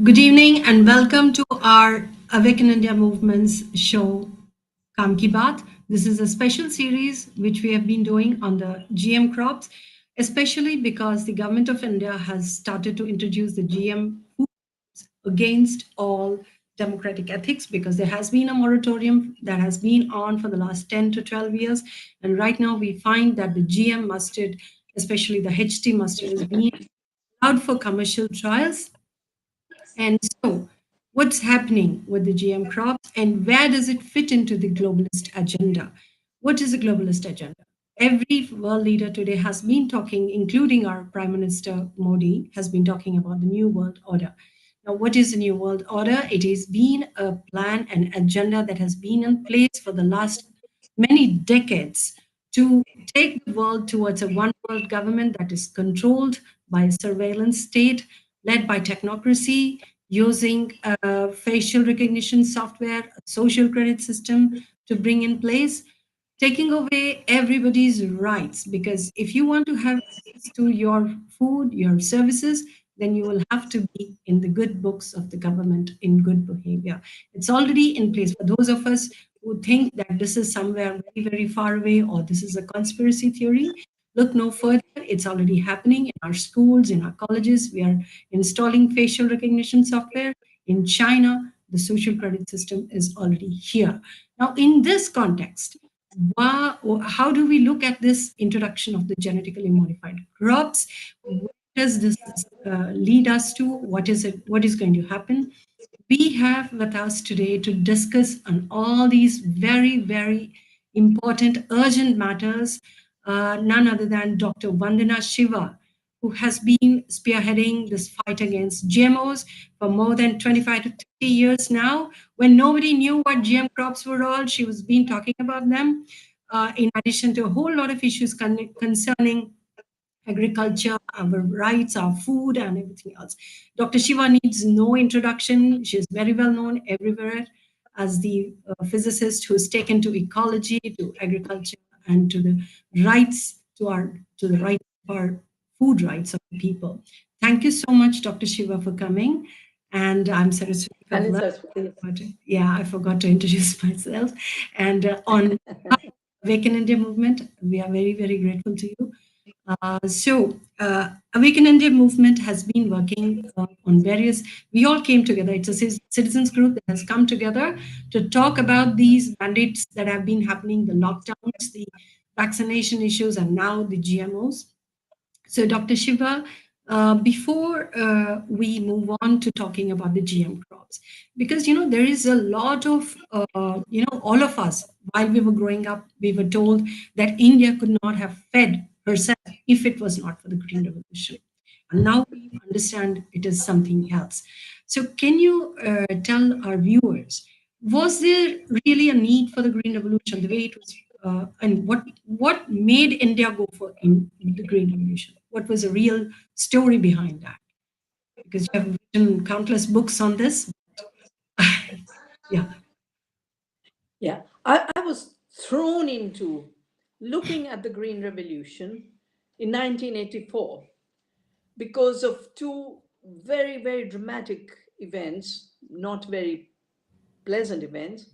Good evening and welcome to our Awaken India Movement's show, Kam Ki Baat. This is a special series which we have been doing on the GM crops, especially because the government of India has started to introduce the GM foods against all democratic ethics because there has been a moratorium that has been on for the last 10 to 12 years. And right now we find that the GM mustard, especially the HT mustard, is being allowed for commercial trials. And so, what's happening with the GM crops and where does it fit into the globalist agenda? What is the globalist agenda? Every world leader today has been talking, including our Prime Minister Modi, has been talking about the New World Order. Now, what is the New World Order? It has been a plan and agenda that has been in place for the last many decades to take the world towards a one world government that is controlled by a surveillance state led by technocracy, using facial recognition software, a social credit system to bring in place, taking away everybody's rights. Because if you want to have access to your food, your services, then you will have to be in the good books of the government in good behavior. It's already in place. For those of us who think that this is somewhere very, very far away or this is a conspiracy theory, look no further. It's already happening in our schools, in our colleges. We are installing facial recognition software. In China, the social credit system is already here. Now, in this context, how do we look at this introduction of the genetically modified crops? Where does this lead us to? What is it? What is going to happen? We have with us today to discuss on all these very, very important, urgent matters, none other than Dr. Vandana Shiva, who has been spearheading this fight against GMOs for more than 25 to 30 years now. When nobody knew what GM crops were all, she was been talking about them, in addition to a whole lot of issues concerning agriculture, our rights, our food, and everything else. Dr. Shiva needs no introduction. She is very well known everywhere as the physicist who's taken to ecology, to agriculture, and to the rights to the rights of our food rights of the people. Thank you so much, Dr. Shiva, for coming. And I'm Saraswati And it's Kavula. Saraswati. Yeah, I forgot to introduce myself. And on Awaken India movement, we are very, very grateful to you. Awaken India movement has been working on various, we all came together. It's a citizens group that has come together to talk about these mandates that have been happening, the lockdowns, the vaccination issues, and now the GMOs. So, Dr. Shiva, before we move on to talking about the GM crops, because there is a lot of all of us while we were growing up, we were told that India could not have fed herself if it was not for the Green Revolution, and now we understand it is something else. So, can you tell our viewers, was there really a need for the Green Revolution the way it was, and what made India go for the Green Revolution? What was the real story behind that? Because you have written countless books on this. Yeah. Yeah, I was thrown into looking at the Green Revolution in 1984 because of two very, very dramatic events, not very pleasant events.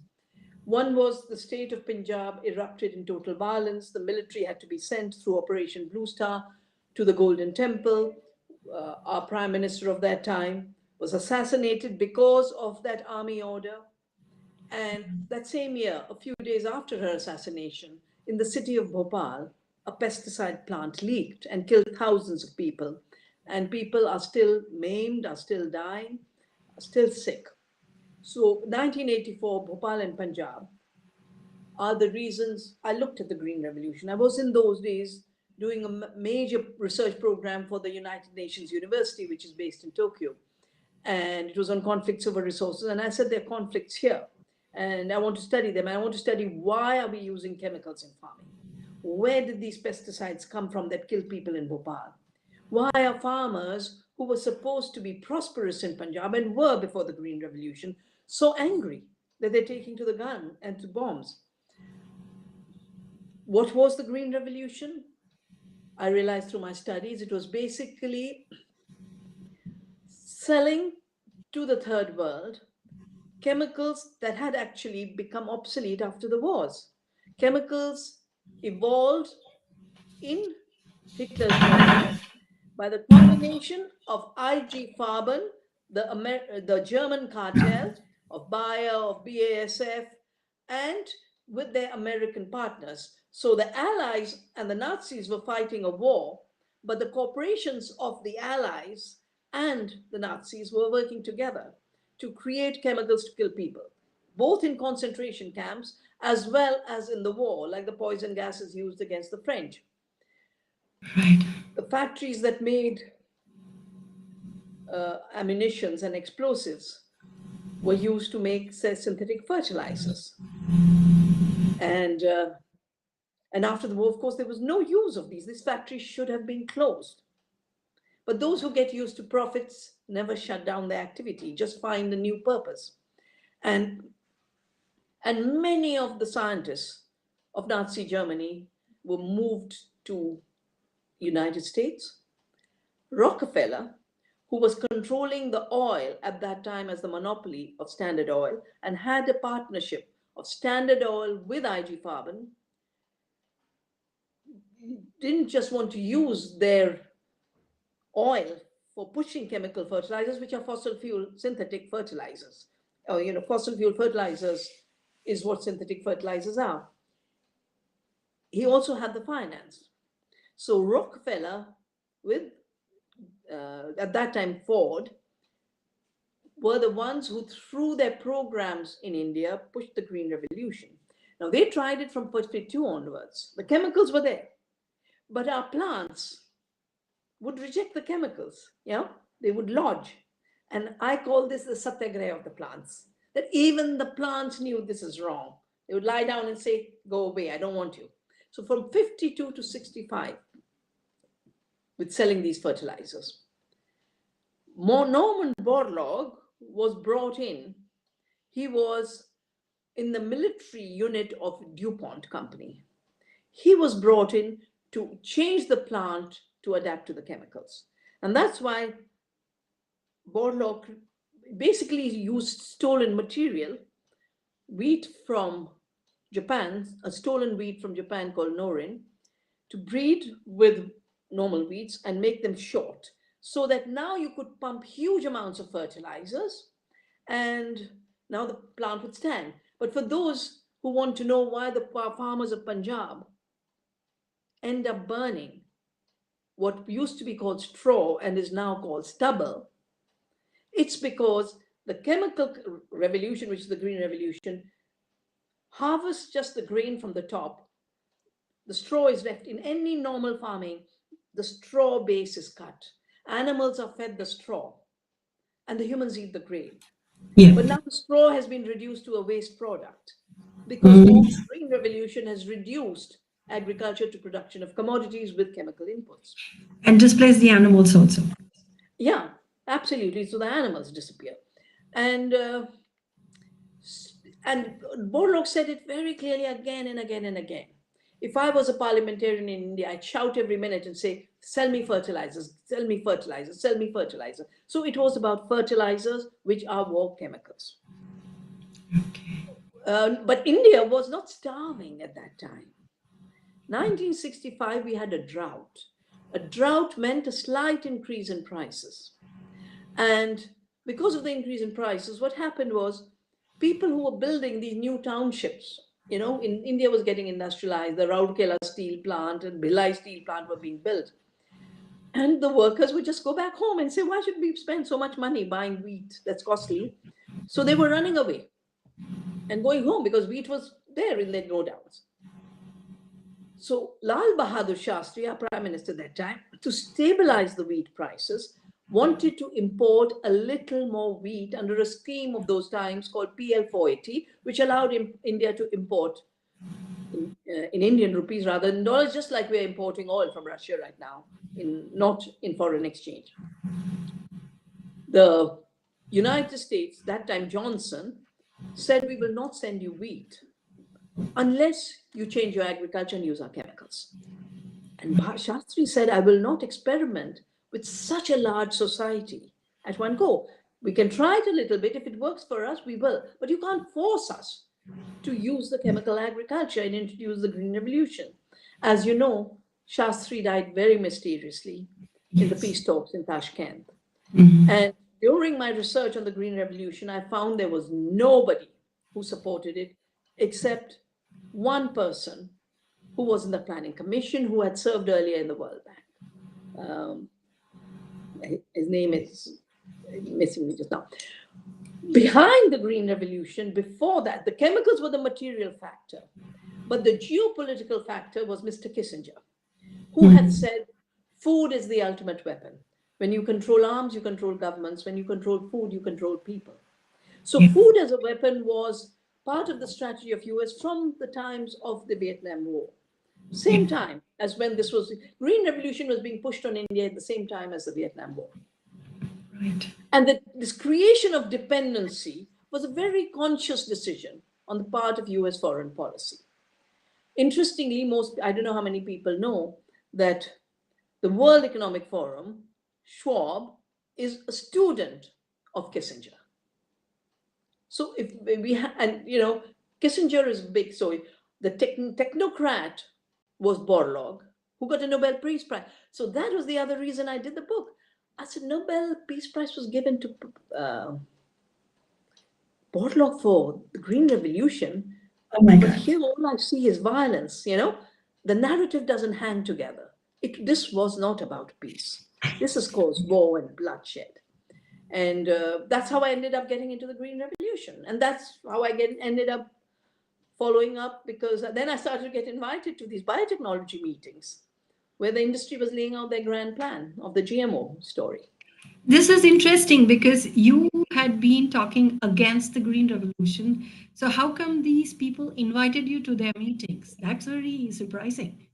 One was the state of Punjab erupted in total violence. The military had to be sent through Operation Blue Star to the Golden Temple. Our prime minister of that time was assassinated because of that army order. And that same year, a few days after her assassination, in the city of Bhopal, a pesticide plant leaked and killed thousands of people. And people are still maimed, are still dying, are still sick. So 1984, Bhopal and Punjab are the reasons I looked at the Green Revolution. I was in those days doing a major research program for the United Nations University, which is based in Tokyo. And it was on conflicts over resources. And I said, there are conflicts here. And I want to study them. And I want to study why are we using chemicals in farming? Where did these pesticides come from that kill people in Bhopal? Why are farmers who were supposed to be prosperous in Punjab and were before the Green Revolution so angry that they're taking to the gun and to bombs? What was the Green Revolution? I realized through my studies it was basically selling to the third world chemicals that had actually become obsolete after the wars. Chemicals evolved in Hitler's Germany by the combination of IG Farben, the German cartel of Bayer, of BASF, and with their American partners. So the Allies and the Nazis were fighting a war, but the corporations of the Allies and the Nazis were working together to create chemicals to kill people, both in concentration camps as well as in the war, like the poison gases used against the French. Right. The factories that made ammunitions and explosives were used to make, say, synthetic fertilizers. And after the war, of course, there was no use of these. These factories should have been closed. But those who get used to profits never shut down their activity, just find a new purpose. And many of the scientists of Nazi Germany were moved to United States. Rockefeller, who was controlling the oil at that time as the monopoly of Standard Oil and had a partnership of Standard Oil with IG Farben, didn't just want to use their oil for pushing chemical fertilizers, which are fossil fuel synthetic fertilizers. Or, fossil fuel fertilizers is what synthetic fertilizers are. He also had the finance. So Rockefeller, with at that time Ford, were the ones who, through their programs in India, pushed the Green Revolution. Now, they tried it from 52 onwards. The chemicals were there, but our plants would reject the chemicals. They would lodge. And I call this the satyagraha of the plants, that even the plants knew this is wrong. They would lie down and say, go away, I don't want you. So from 52 to 65, with selling these fertilizers, Norman Borlaug was brought in. He was in the military unit of DuPont company. He was brought in to change the plant to adapt to the chemicals. And that's why Borlaug basically used stolen material, wheat from Japan, a stolen wheat from Japan called Norin, to breed with normal wheats and make them short, so that now you could pump huge amounts of fertilizers and now the plant would stand. But for those who want to know why the farmers of Punjab end up burning what used to be called straw and is now called stubble, it's because the chemical revolution, which is the Green Revolution, harvests just the grain from the top. The straw is left. In any normal farming, the straw base is cut. Animals are fed the straw, and the humans eat the grain. Yeah. But now the straw has been reduced to a waste product because the Green Revolution has reduced agriculture to production of commodities with chemical inputs. And displace the animals also. Yeah, absolutely. So the animals disappear. And Borlaug said it very clearly again and again and again. If I was a parliamentarian in India, I'd shout every minute and say, sell me fertilizers, sell me fertilizers, sell me fertilizer. So it was about fertilizers, which are war chemicals. Okay. But India was not starving at that time. 1965, we had a drought. A drought meant a slight increase in prices. And because of the increase in prices, what happened was people who were building these new townships, in India was getting industrialized, the Rourkela steel plant and Bhilai steel plant were being built. And the workers would just go back home and say, why should we spend so much money buying wheat that's costly? So they were running away and going home because wheat was there in their godowns. So Lal Bahadur Shastri, our prime minister at that time, to stabilize the wheat prices, wanted to import a little more wheat under a scheme of those times called PL 480, which allowed India to import in Indian rupees rather than dollars, just like we're importing oil from Russia right now, not in foreign exchange. The United States, that time Johnson, said we will not send you wheat unless you change your agriculture and use our chemicals. And Shastri said, I will not experiment with such a large society at one go. We can try it a little bit. If it works for us, we will. But you can't force us to use the chemical agriculture and introduce the Green Revolution. As you know, Shastri died very mysteriously in the Yes. peace talks in Tashkent. Mhm. And during my research on the Green Revolution, I found there was nobody who supported it except one person who was in the Planning Commission, who had served earlier in the World Bank. Um, his name is missing me just now. Behind the Green Revolution, before that, the chemicals were the material factor, but the geopolitical factor was Mr. Kissinger, who had Mhm. said food is the ultimate weapon. When you control arms, you control governments. When you control food, you control people. So Yep. food as a weapon was part of the strategy of US from the times of the Vietnam War. Same Yep. time as when this was, Green Revolution was being pushed on India at the same time as the Vietnam War. Right. And that this creation of dependency was a very conscious decision on the part of US foreign policy. Interestingly, I don't know how many people know that the World Economic Forum, Schwab, is a student of Kissinger. So if we and Kissinger is big. So the technocrat was Borlaug, who got a Nobel Peace Prize. So that was the other reason I did the book. I said Nobel Peace Prize was given to Borlaug for the Green Revolution, Oh my but God. here all I see is violence. The narrative doesn't hang together. This was not about peace. This has caused war and bloodshed. And that's how I ended up getting into the Green Revolution. And that's how ended up following up, because then I started to get invited to these biotechnology meetings where the industry was laying out their grand plan of the GMO story. This is interesting because you had been talking against the Green Revolution. So, how come these people invited you to their meetings? That's very surprising.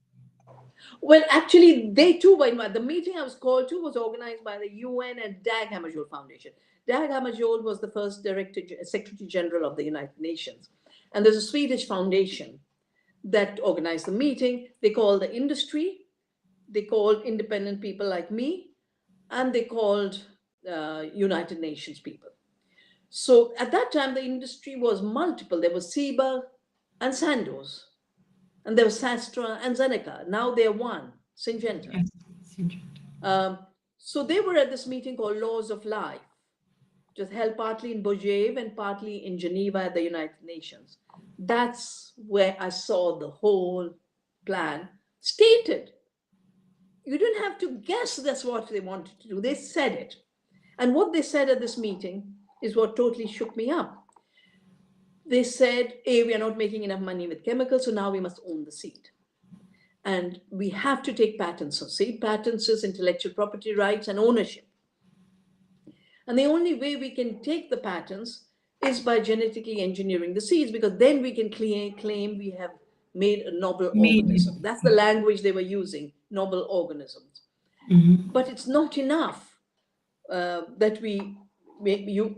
Well, actually, they too were invited. The meeting I was called to was organized by the UN and Dag Hammarskjöld Foundation. Dag Hammarskjöld was the first Secretary General of the United Nations. And there's a Swedish foundation that organized the meeting. They called the industry, they called independent people like me, and they called United Nations people. So at that time, the industry was multiple. There was Ciba and Sandoz, and there was Sastra and Zeneca. Now they're one, Syngenta. Yes, it's interesting. Um, so they were at this meeting called Laws of Life, just held partly in Bojave and partly in Geneva at the United Nations. That's where I saw the whole plan stated. You didn't have to guess that's what they wanted to do. They said it. And what they said at this meeting is what totally shook me up. They said, A, we are not making enough money with chemicals, so now we must own the seed. And we have to take patents. So seed patents is intellectual property rights and ownership. And the only way we can take the patents is by genetically engineering the seeds, because then we can claim we have made a novel Maybe. organism. That's the language they were using, novel organisms. Mhm. But it's not enough that we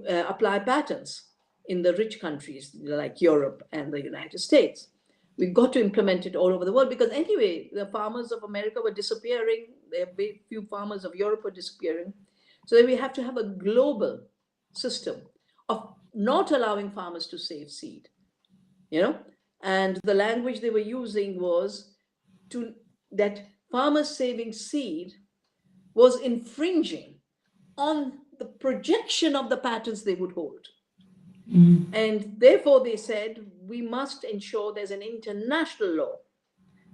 apply patents in the rich countries like Europe and the United States. We've got to implement it all over the world, because anyway, the farmers of America were disappearing. The few farmers of Europe were disappearing. So we have to have a global system of not allowing farmers to save seed, you know? And the language they were using was that farmers saving seed was infringing on the projection of the patents they would hold. Mhm. And therefore, they said, we must ensure there's an international law,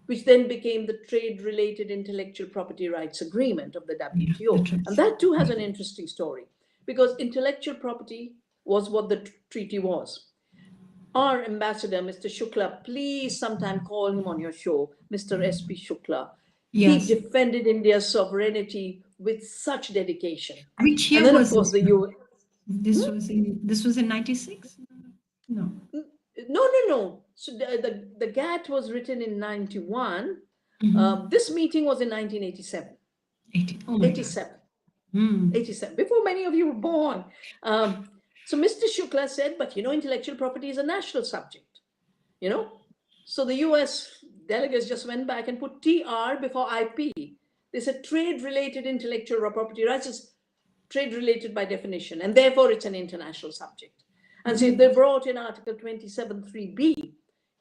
which then became the Trade Related Intellectual Property Rights Agreement of the Yeah, the WTO. And truth. that too has an interesting story, because intellectual property was what the treaty was. Our ambassador, Mr. Shukla, please sometime call him on your show, Mr. S.P. Shukla. He Yes. defended India's sovereignty with such dedication. Which And year then, of was course, this? the U. This was in 96? No. No, no, no. So the GATT was written in 91. Mhm. This meeting was in 1987. 80. Oh my God. 87. Mm. 87, before many of you were born. So Mr. Shukla said, but intellectual property is a national subject, you know. So the US delegates just went back and put TR before IP. They said trade related intellectual property rights is trade related by definition, and therefore it's an international subject. And so they brought in Article 27.3b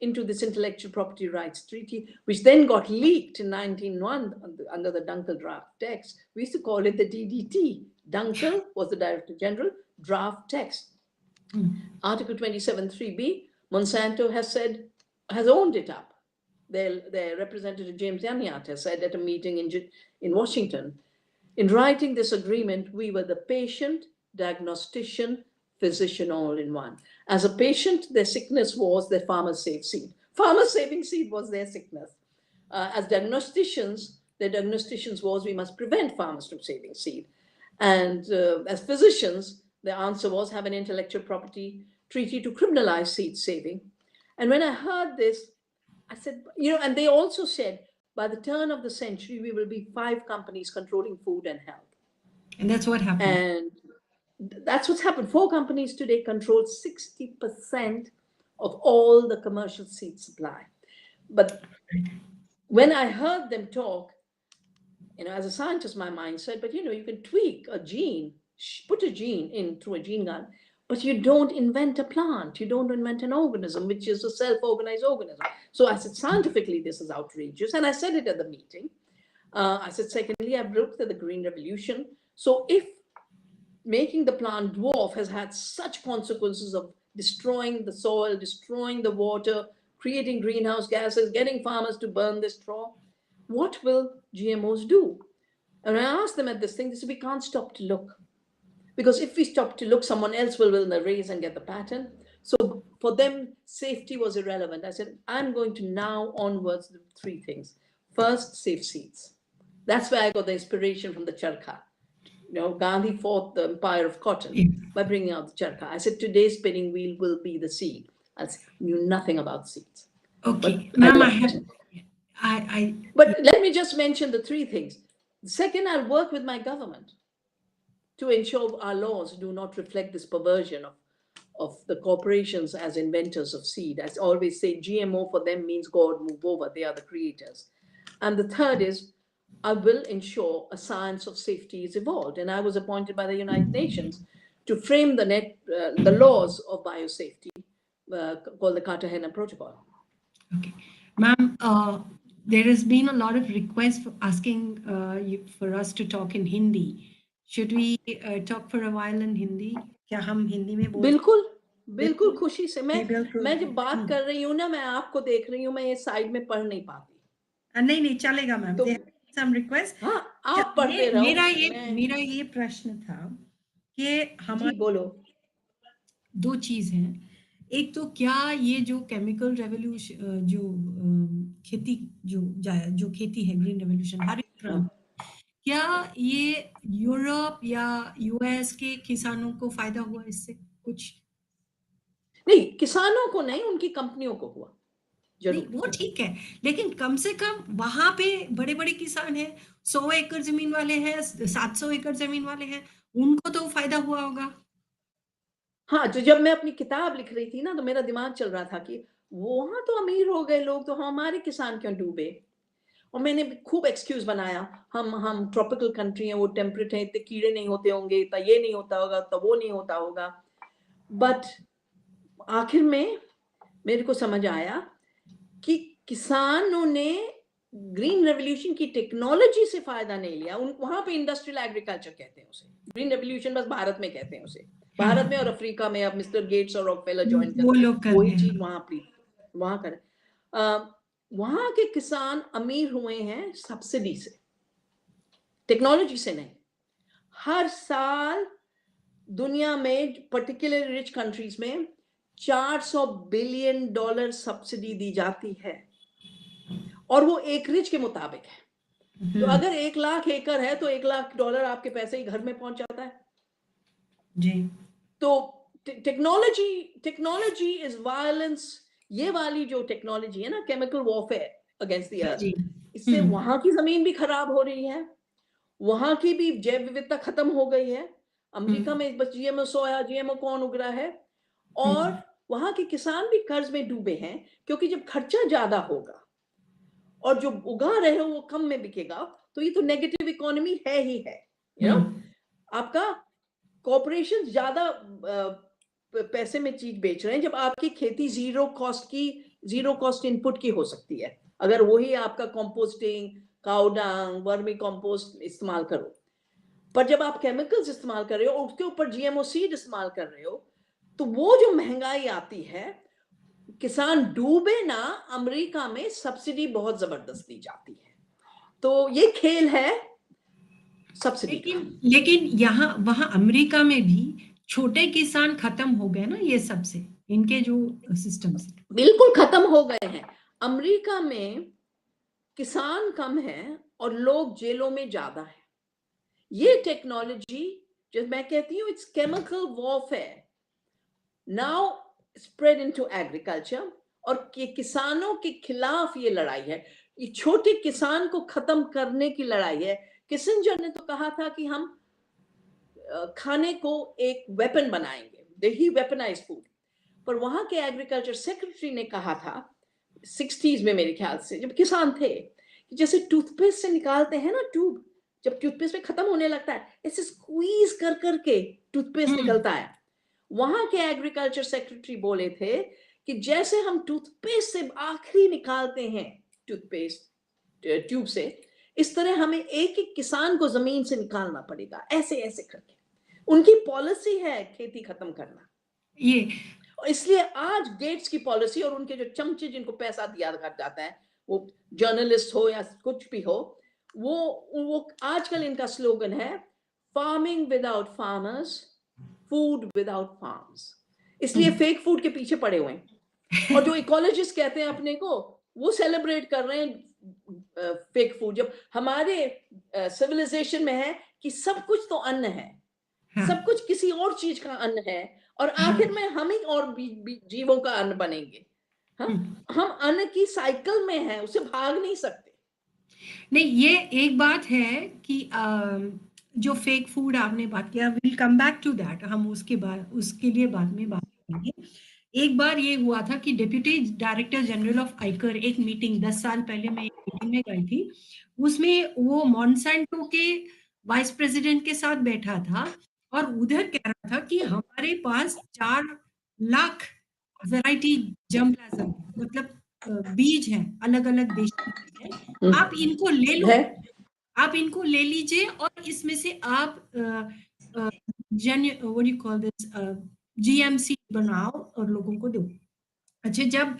into this intellectual property rights treaty, which then got leaked in 1901 under the Dunkel draft text. We used to call it the DDT. Dunkel was the Director General, draft text. Article 27.3b, Monsanto has owned it up. Their representative James Yanyat has said at a meeting in Washington, in writing this agreement, we were the patient, diagnostician, physician all in one. As a patient, their sickness was their farmers save seed. Farmers saving seed was their sickness. As diagnosticians, their diagnosticians was we must prevent farmers from saving seed. And as physicians, the answer was have an intellectual property treaty to criminalize seed saving. And when I heard this, I said, and they also said, by the turn of the century, we will be 5 companies controlling food and health. And that's what happened. And that's what's happened. 4 companies today control 60% of all the commercial seed supply. But when I heard them talk, as a scientist, my mind said, but you can tweak a gene, put a gene in through a gene gun, but you don't invent a plant. You don't invent an organism, which is a self-organized organism. So I said, scientifically, this is outrageous. And I said it at the meeting. I said, secondly, I've looked at the Green Revolution. So if making the plant dwarf has had such consequences of destroying the soil, destroying the water, creating greenhouse gases, getting farmers to burn the straw, what will GMOs do? And I asked them at this thing, they said, we can't stop to look. Because if we stop to look, someone else will win the race and get the patent. So for them, safety was irrelevant. I said, I'm going to now onwards do 3 things. First, save seeds. That's where I got the inspiration from the charkha. Gandhi fought the empire of cotton by bringing out the charkha. I said, today's spinning wheel will be the seed. I knew nothing about seeds. Okay, ma'am, But let me just mention the 3 things. Second, I'll work with my government to ensure our laws do not reflect this perversion of the corporations as inventors of seed. As I always say, GMO for them means God move over. They are the creators. And the third is, I will ensure a science of safety is evolved. And I was appointed by the United Nations to frame the laws of biosafety called the Cartagena Protocol. Okay. Ma'am, there has been a lot of requests for asking for us to talk in Hindi. Should we talk for a while in Hindi? क्या हम हिंदी में बोल बिल्कुल खुशी से मैं जब बात कर रही हूँ ना, मैं आपको देख रही हूँ, मैं ये साइड में पढ़ नहीं पाती. नहीं चलेगा मैम. तो some request. हाँ, आप पढ़ते रहो. मेरा ये प्रश्न था कि हमारे बोलो. 2 चीज हैं. एक तो क्या ये जो केमिकल रेवोल्यूशन जो खेती है, ग्रीन रेवोल्यूशन, हरित क्रांति, क्या ये यूरोप या यूएस के किसानों को फायदा हुआ इससे कुछ? नहीं, किसानों को नहीं, उनकी कंपनियों को हुआ. नहीं, वो ठीक है, लेकिन कम से कम वहां पे बड़े बड़े किसान हैं, 100 एकड़ जमीन वाले हैं, 700 एकड़ जमीन वाले हैं, उनको तो फायदा हुआ होगा. हाँ, तो जब मैं अपनी किताब लिख रही थी ना, तो मेरा दिमाग चल रहा था कि वहां तो अमीर हो गए लोग, तो हमारे किसान क्यों डूबे. और मैंने खूब एक्सक्यूज बनाया, हम ट्रॉपिकल कंट्री हैं, वो टेम्परेट है, इतने कीड़े नहीं होते होंगे, इतना ये नहीं होता होगा, तो वो नहीं होता होगा. बट आखिर में मेरे को समझ आया कि किसानों ने ग्रीन रेवोल्यूशन की टेक्नोलॉजी से फायदा नहीं लिया. वहां पे इंडस्ट्रियल एग्रीकल्चर कहते हैं उसे. ग्रीन रेवोल्यूशन बस भारत में कहते हैं उसे. भारत में और अफ्रीका में अब मिस्टर गेट्स और रॉकफेलर ज्वाइन करते हैं, वही चीज वहां करें. वहां के किसान अमीर हुए हैं सब्सिडी से, टेक्नोलॉजी से नहीं. हर साल दुनिया में पर्टिकुलर रिच कंट्रीज में $400 बिलियन सब्सिडी दी जाती है, और वो एकरेज के मुताबिक है. तो अगर 1 लाख एकड़ है तो $1 लाख आपके पैसे ही घर में पहुंच जाता है जी. तो टेक्नोलॉजी इज वायलेंस. ये वाली जो टेक्नोलॉजी है ना, chemical warfare against the earth, इससे वहां की जमीन भी खराब हो रही है, वहां की भी जैव विविधता खत्म हो गई है. अमेरिका में बस जीएमओ सोया, जीएमओ कॉर्न उग रहा है, और वहां के किसान भी कर्ज में डूबे हैं, क्योंकि जब खर्चा ज्यादा होगा और जो उगा रहे हो वो कम में बिकेगा, तो ये तो नेगेटिव इकोनॉमी है ही है. आपका कॉर्पोरेशन ज्यादा पैसे में चीज बेच रहे हैं, जब आपकी खेती जीरो कॉस्ट इनपुट की हो सकती है, अगर वही आपका composting, cow dung, vermi compost इस्तेमाल करो। पर जब आप केमिकल्स इस्तेमाल कर रहे हो, उसके ऊपर जीएमओ सीड इस्तेमाल कर रहे हो, तो वो जो महंगाई आती है, किसान डूबे ना, अमेरिका में सब्सिडी बहुत जबरदस्त दी जाती है। तो ये खेल है सब्सिडी का। लेकिन यहाँ वहां अमेरिका में भी छोटे किसान खत्म हो गए ना, ये सबसे इनके जो सिस्टम से। बिल्कुल खत्म हो गए हैं। अमेरिका में किसान कम है और लोग जेलों में ज्यादा है। ये टेक्नोलॉजी, जो मैं कहती हूँ, it's chemical warfare now spread into agriculture, और ये किसानों के खिलाफ ये लड़ाई है। ये छोटे किसान को खत्म करने की लड़ाई है। किसिंजर ने तो कहा था कि हम खाने को एक वेपन बनाएंगे, दे वेपनाइज फूड। पर वहां के एग्रीकल्चर सेक्रेटरी ने कहा था 60s में, मेरे ख्याल से, जब किसान थे, कि जैसे टूथपेस्ट से निकालते हैं ना ट्यूब, जब टूथपेस्ट में खत्म होने लगता है, ऐसे स्क्वीज कर करके टूथपेस्ट निकलता है। वहां के एग्रीकल्चर सेक्रेटरी बोले थे कि जैसे हम टूथपेस्ट से आखिरी निकालते हैं टूथपेस्ट ट्यूब से, इस तरह हमें एक एक किसान को जमीन से निकालना पड़ेगा, ऐसे ऐसे करके। उनकी पॉलिसी है खेती खत्म करना। ये इसलिए आज गेट्स की पॉलिसी और उनके जो चमचे जिनको पैसा दिया जाता है, वो जर्नलिस्ट हो या कुछ भी हो, वो आजकल इनका स्लोगन है farming without farmers, food without farms. इसलिए फेक फूड के पीछे पड़े हुए हैं। और जो इकोलॉजिस्ट कहते हैं अपने को, वो सेलिब्रेट कर रहे हैं फेक फूड। जब हमारे सिविलाइजेशन में है कि सब कुछ तो अन्न है, सब कुछ किसी और चीज का अन्न है, और आखिर में हम ही और जीवों का अन्न बनेंगे। हम अन्न की साइकिल में हैं, उससे भाग नहीं सकते। नहीं, ये एक बात है कि जो फेक फूड आपने बात किया, will come back to that, हम उसके बाद उसके लिए बाद में बात करेंगे। एक बार ये हुआ था कि डिप्यूटी डायरेक्टर जनरल ऑफ आइकर एक मीटिंग 10 साल पहले मैं एक मीटिंग में गई थी, उसमें वो मॉन्सेंटो के वाइस प्रेसिडेंट के साथ बैठा था और उधर कह रहा था कि हमारे पास 4 लाख वैरायटी जर्मप्लाज्म, मतलब बीज हैं, अलग अलग देशों के हैं, आप इनको ले लो, है आप इनको ले लीजिए और इसमें से आप जन what you call this GMC बनाओ और लोगों को दो। अच्छा, जब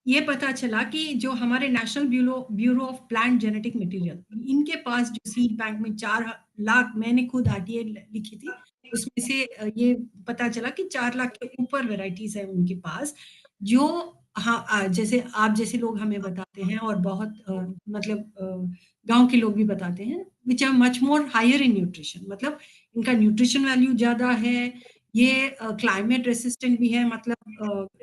ये पता चला कि जो हमारे national bureau of plant genetic material, इनके पास जो सीड बैंक में 4 लाख, मैंने खुद आरटीए लिखी थी, उसमें से ये पता चला कि 4 लाख के ऊपर वेराइटीज है उनके पास, जो हाँ जैसे आप जैसे लोग हमें बताते हैं और बहुत मतलब गांव के लोग भी बताते हैं, which are much more higher in nutrition, मतलब इनका न्यूट्रिशन वैल्यू ज्यादा है, ये क्लाइमेट रेसिस्टेंट भी है, मतलब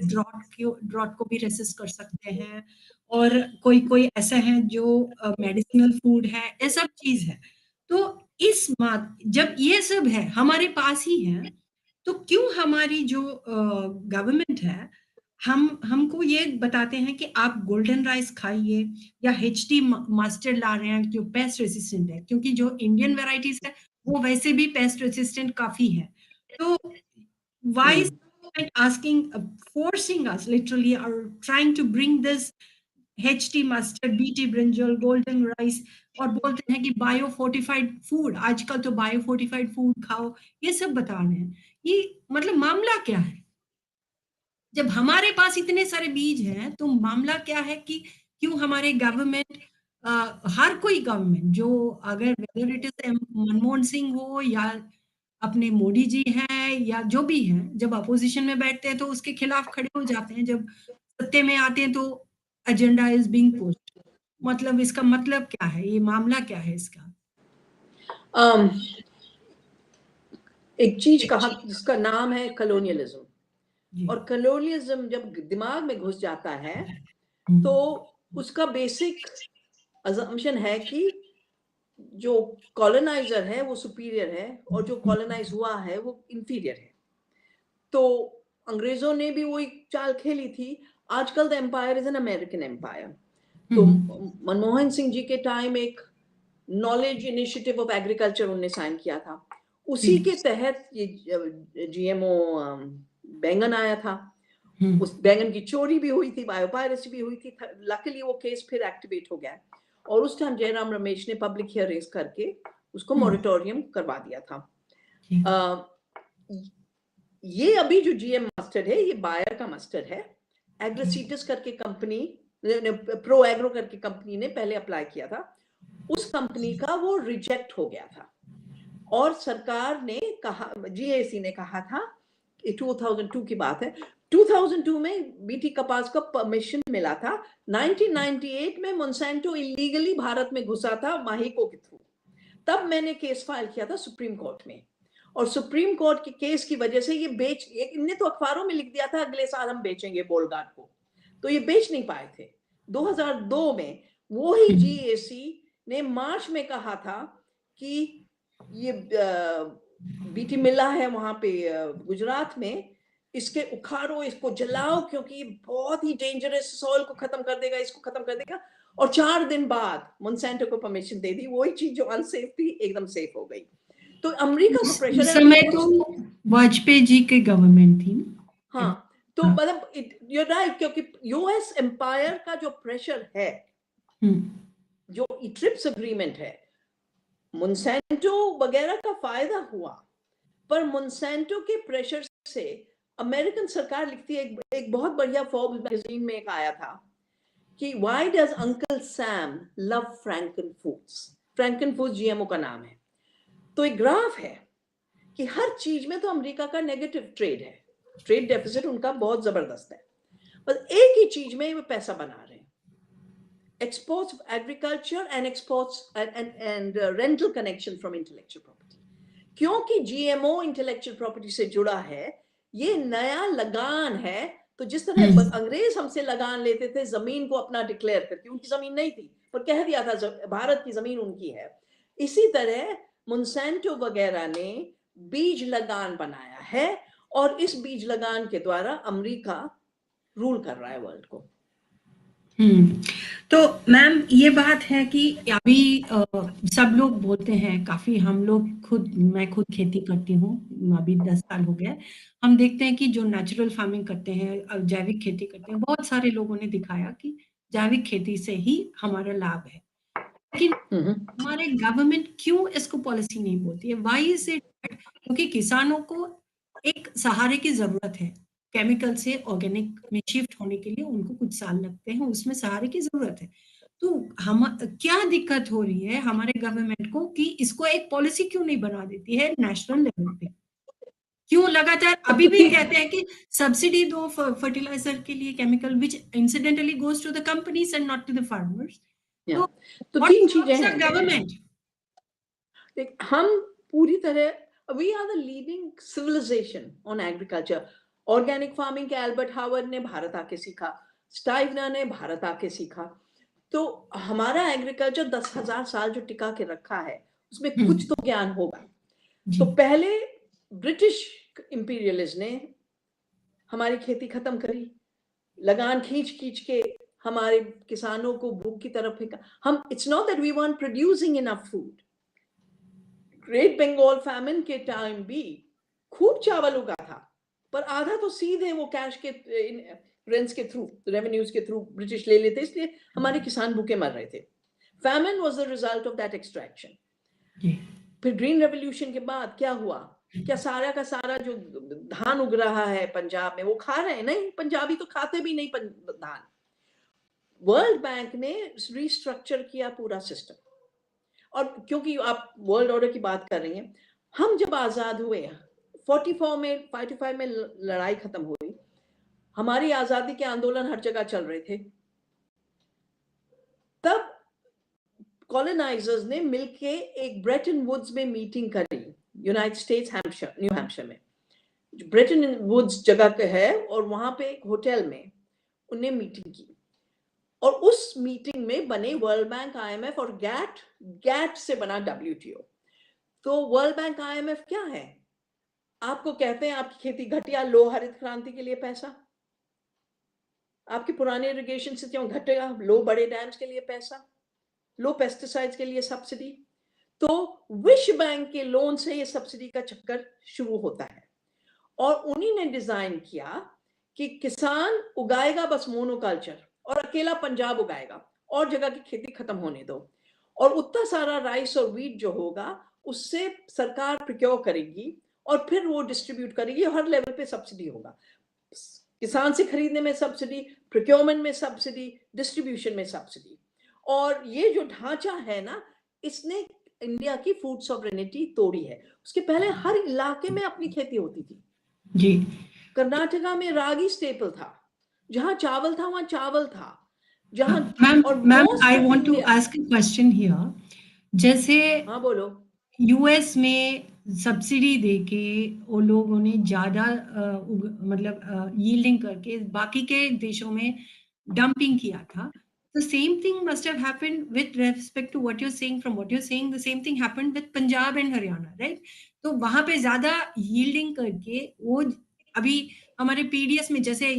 ड्रॉट को भी रेसिस्ट कर सकते हैं, और कोई कोई ऐसे हैं जो मेडिसिनल फूड है, ये सब चीज है। तो इस बात, जब ये सब है हमारे पास ही है, तो क्यों हमारी जो गवर्नमेंट है, हमको ये बताते हैं कि आप गोल्डन राइस खाइए या एचटी मस्टर्ड ला रहे हैं जो पेस्ट रेसिस्टेंट है, क्योंकि जो इंडियन वेराइटीज है वो वैसे भी पेस्ट रेसिस्टेंट काफी है। तो why is government asking, forcing us literally, or trying to bring this HT mustard, BT brinjal, golden rice, और बोलते हैं कि बायो फोर्टिफाइड फूड, आजकल तो बायो फोर्टिफाइड फूड खाओ, ये सब बता रहे हैं। ये मतलब मामला क्या है? जब हमारे पास इतने सारे बीज हैं तो मामला क्या है कि क्यों हमारे गवर्नमेंट, हर कोई गवर्नमेंट, जो अगर whether it is Manmohan Singh हो या अपने मोदी जी हैं या जो भी हैं, जब अपोजिशन में बैठते हैं तो उसके खिलाफ खड़े हो जाते हैं, जब सत्ते में आते हैं तो एजेंडा इज बीइंग पुश्ड। मतलब इसका मतलब क्या है, ये मामला क्या है इसका? एक चीज कहा जिसका नाम है कलोनियलिज्म, जी। और कलोनियलिज्म जब दिमाग में घुस जाता है, तो उसका बेसिक अजम्पशन है कि जो कॉलोनाइजर है वो सुपीरियर है और जो कॉलोनाइज हुआ है वो इंफीरियर है। तो अंग्रेजों ने भी वही चाल खेली थी। आजकल the empire is an American empire. तो मनमोहन सिंह जी के टाइम एक नॉलेज इनिशिएटिव ऑफ एग्रीकल्चर उन्होंने साइन किया था। उसी के तहत ये जीएमओ बैंगन आया था। उस बैंगन की चोरी भी हुई थी, बायोपायरेसी भी हुई थी। लकीली वो केस फिर एक्टिवेट हो गया और उस टाइम जयराम रमेश ने पब्लिक हियरिंग्स करके उसको मॉरिटोरियम करवा दिया था। ये अभी जो जीएम मस्टर्ड है, ये बायर का मस्टर्ड है। एग्रोसीडस करके कंपनी, प्रो एग्रो करके कंपनी ने पहले अप्लाई किया था, उस कंपनी का वो रिजेक्ट हो गया था और सरकार ने कहा, जीएसी ने कहा था, 2002 की बात है, 2002 में बीटी कपास का परमिशन मिला था। 1998 में मोन्सेंटो इलीगली भारत में घुसा था माहिको के थ्रू। तब मैंने केस फाइल किया था सुप्रीम कोर्ट में और सुप्रीम कोर्ट के केस की वजह से ये इनने तो अखबारों में लिख दिया था अगले साल हम बेचेंगे बोलगाट को, तो ये बेच नहीं पाए थे। 2002 में वो ही जीएसी ने मार्च में कहा था कि ये बीटी मिला है वहां पे गुजरात में, इसके उखाड़ो, इसको जलाओ, क्योंकि बहुत ही डेंजरस, सॉइल को खत्म कर देगा, इसको खत्म कर देगा। और 4 दिन बाद मोन्सेंटो को परमिशन दे दी। वही चीज जो अनसेफ थी एकदम सेफ हो गई। तो अमेरिका का प्रेशर उस है समय तो वाजपेयी जी के गवर्नमेंट थी ना। हाँ, तो मतलब यू राइट, क्योंकि यूएस एम्पायर का जो प्रेशर है, जो ट्रिप्स अग्रीमेंट है, मोन्सेंटो वगैरह का फायदा हुआ, पर मोन्सेंटो के प्रेशर से अमेरिकन सरकार लिखती है, एक बहुत बढ़िया फोर्ब्स मैगजीन में एक आया था कि why does uncle Sam love फ्रैंकन foods. फ्रैंकन foods GMO का नाम है। तो एक ग्राफ है कि हर चीज में तो अमेरिका का नेगेटिव ट्रेड है, ट्रेड डेफिसिट उनका बहुत जबरदस्त है, बस एक ही चीज में वो पैसा बना रहे हैं, exports of agriculture and exports and rental connection from intellectual property। क्योंकि जीएमओ इंटेलेक्चुअल प्रॉपर्टी से जुड़ा है, ये नया लगान है। तो जिस तरह अंग्रेज हमसे लगान लेते थे जमीन को अपना डिक्लेयर करके, उनकी जमीन नहीं थी पर कह दिया था भारत की जमीन उनकी है, इसी तरह मोन्सेंटो वगैरह ने बीज लगान बनाया है और इस बीज लगान के द्वारा अमेरिका रूल कर रहा है वर्ल्ड को। तो मैम ये बात है कि अभी सब लोग बोलते हैं, काफी हम लोग खुद, मैं खुद खेती करती हूँ, अभी 10 साल हो गया। हम देखते हैं कि जो नेचुरल फार्मिंग करते हैं, जैविक खेती करते हैं, बहुत सारे लोगों ने दिखाया कि जैविक खेती से ही हमारा लाभ है। लेकिन हमारे गवर्नमेंट क्यों इसको पॉलिसी नहीं बोलती है? Why is it? क्योंकि किसानों को एक सहारे की जरूरत है। केमिकल से ऑर्गेनिक में शिफ्ट होने के लिए उनको कुछ साल लगते हैं, उसमें सहारे की जरूरत है। तो हम क्या दिक्कत हो रही है हमारे गवर्नमेंट को कि इसको एक पॉलिसी क्यों नहीं बना देती है नेशनल लेवल पे? क्यों लगातार अभी भी कहते हैं कि सब्सिडी दो फर्टिलाइजर के लिए, chemical which incidentally goes to the companies and not to the farmers. तो व्हाट 3 चीजें वर्क्स द हैं। गवर्नमेंट? हम पूरी तरह, we are the leading civilisation on agriculture. Organic farming के एल्बर्ट हावर्ड ने भारत आके सीखा, स्टाइवनर ने भारत आके सीखा। तो हमारा एग्रीकल्चर 10,000 साल जो टिका के रखा है, उसमें कुछ तो ज्ञान होगा। तो पहले ब्रिटिश इंपीरियलिस्ट ने हमारी खेती खत्म करी, लगान खींच खींच के हमारे किसानों को भूख की तरफ फेंका। हम, it's not that we want producing enough food. Great Bengal famine के टाइम भी खूब चावल उगा था, पर आधा तो सीधे वो कैश के रेंट्स के थ्रू, रेवेन्यूज के थ्रू ब्रिटिश ले लेते, इसलिए हमारे किसान भूखे मर रहे थे। Famine was the result of that extraction. फिर ग्रीन रेवोल्यूशन के बाद क्या हुआ? क्या सारा का सारा जो धान उग रहा है पंजाब में वो खा रहे हैं? नहीं, पंजाबी तो खाते भी नहीं धान। वर्ल्ड बैंक ने रिस्ट्रक्चर किया पूरा सिस्टम। और क्योंकि आप वर्ल्ड ऑर्डर की बात कर रही हैं, हम जब आजाद हुए 45 में लड़ाई खत्म हुई, हमारी आजादी के आंदोलन हर जगह चल रहे थे। तब कॉलोनाइजर्स ने मिलके एक ब्रेटन वुड्स में मीटिंग करी, यूनाइटेड स्टेट्स न्यू हैम्पशायर में, ब्रेटन वुड्स जगह पे है, और वहां पे एक होटल में उन्हें मीटिंग की। और उस मीटिंग में बने वर्ल्ड बैंक, आईएमएफ और गैट से बना WTO। तो वर्ल्ड बैंक, आईएमएफ क्या है? आपको कहते हैं आपकी खेती घटिया, लो हरित क्रांति के लिए पैसा, आपके पुराने इरिगेशन सिस्टम घटेगा, लो बड़े डैम्स के लिए पैसा, लो पेस्टिसाइड्स के लिए सब्सिडी। तो विश्व बैंक के लोन से ये सब्सिडी का चक्कर शुरू होता है, और उन्हीं ने डिजाइन किया कि किसान उगाएगा बस मोनोकल्चर, और अकेला पंजाब उगाएगा, और जगह की खेती खत्म होने दो, और उतना सारा राइस और वीट जो होगा उससे सरकार प्रोक्योर करेगी और फिर वो डिस्ट्रीब्यूट करेगी, हर लेवल पे सब्सिडी होगा, किसान से खरीदने में सब्सिडी, प्रोक्योरमेंट में सब्सिडी, डिस्ट्रीब्यूशन में सब्सिडी। और ये जो ढांचा है ना, इसने इंडिया की फूड सॉवरेनिटी तोड़ी है। उसके पहले हर इलाके में अपनी खेती होती थी जी। कर्नाटका में रागी स्टेपल था, जहां चावल था वहां चावल था, जहां मैम और ma'am most I of want to India. Ask a question here. जैसे हाँ बोलो। यूएस में सब्सिडी देके वो लोगों ने ज्यादा मतलब यील्डिंग करके बाकी के देशों में डंपिंग किया था। The same thing must have happened with respect to what you're saying. From what you're saying, the same thing happened with Punjab and Haryana, right? तो वहां पे ज्यादा यील्डिंग करके वो अभी हमारे पीडीएस में जैसे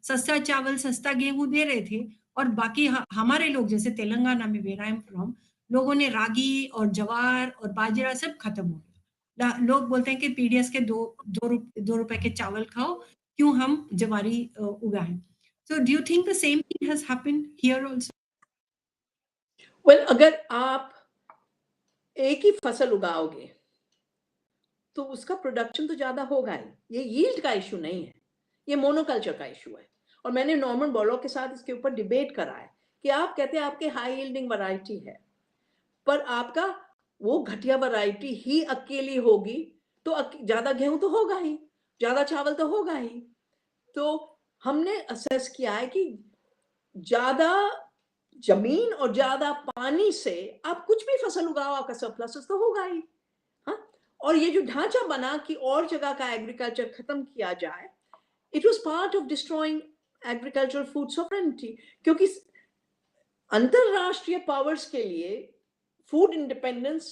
सस्ता चावल सस्ता गेहूं दे रहे थे, और बाकी हमारे लोग जैसे तेलंगाना में वेर आई एम फ्रॉम, लोगों ने रागी और जवार और बाजरा सब खत्म हो गया। लोग बोलते हैं कि पीडीएस के दो रुपए के चावल खाओ, क्यों हम जवारी उगाएं। So do you think the same thing has happened here also? Well अगर आप एक ही फसल उगाओगे तो उसका प्रोडक्शन तो ज्यादा होगा ही, ये यील्ड का इशू नहीं है, ये मोनोकल्चर का इशू है। और मैंने नॉर्मन बॉलोक के साथ इसके ऊपर डिबेट करा है कि आप कहते हैं आपके हाई यील्डिंग वैरायटी है, पर आपका वो घटिया वैरायटी ही अकेली होगी तो ज्यादा गेहूं तो होगा ही, ज्यादा चावल तो होगा ही। तो हमने असेस किया है कि ज्यादा जमीन और ज्यादा पानी से आप कुछ भी फसल उगाओ आपका सरप्लस तो होगा ही। हाँ, और ये जो ढांचा बना कि और जगह का एग्रीकल्चर खत्म किया जाए, it was part of destroying agricultural food sovereignty, क्योंकि अंतरराष्ट्रीय पावर्स के लिए food independence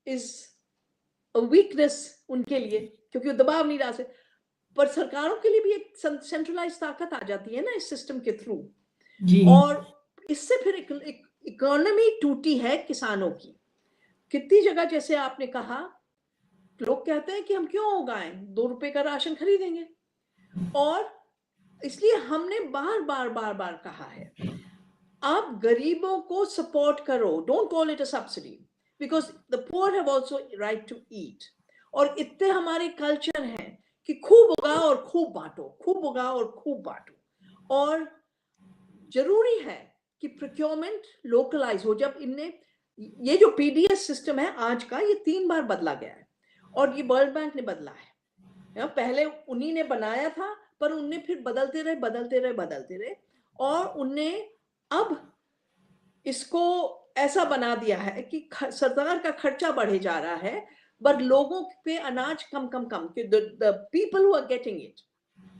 is a weakness उनके लिए, क्योंकि वो दबाव नहीं डाल सकते। पर सरकारों के लिए भी एक सेंट्रलाइज ताकत आ जाती है ना इस सिस्टम के थ्रू, और इससे फिर इकोनॉमी टूटी है किसानों की। कितनी जगह जैसे आपने कहा, लोग कहते हैं कि हम क्यों उगाएं, 2 रुपए का राशन खरीदेंगे। और इसलिए हमने बार बार बार बार कहा है, आप गरीबों को सपोर्ट करो, don't call it a subsidy, because the poor have also right to eat. और इतने हमारे कल्चर हैं कि खूब उगाओ और खूब बांटो, खूब उगाओ और खूब बांटो। और जरूरी है कि प्रोक्योरमेंट लोकलाइज हो। जब इनने ये जो पीडीएस सिस्टम है आज का, ये 3 बार बदला गया है, और ये वर्ल्ड बैंक ने बदला है। पहले उन्हीं ने बनाया था, पर उनने फिर बदलते रहे बदलते रहे बदलते रहे, और उनने अब इसको ऐसा बना दिया है कि सरकार का खर्चा बढ़े जा रहा है, बट लोगों पे अनाज कम कम कम, the people who are getting it.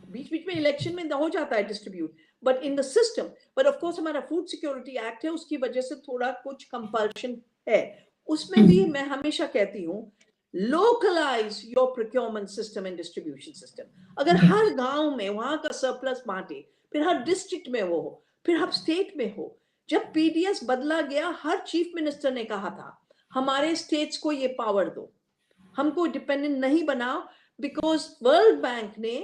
बीच बीच में इलेक्शन में हो जाता है distribute, but in the system. But of course हमारा फूड सिक्योरिटी एक्ट है, उसकी वजह से थोड़ा कुछ कंपल्शन है। उसमें भी मैं हमेशा कहती हूँ, localise your procurement system and distribution system. अगर हर गांव में वहां का सरप्लस बांटे, फिर हर डिस्ट्रिक्ट में वो हो, फिर हर स्टेट में हो। जब पीडीएस बदला गया, हर चीफ मिनिस्टर ने कहा था हमारे स्टेट्स को ये पावर दो, हमको डिपेंडेंट नहीं बनाओ, बिकॉज वर्ल्ड बैंक ने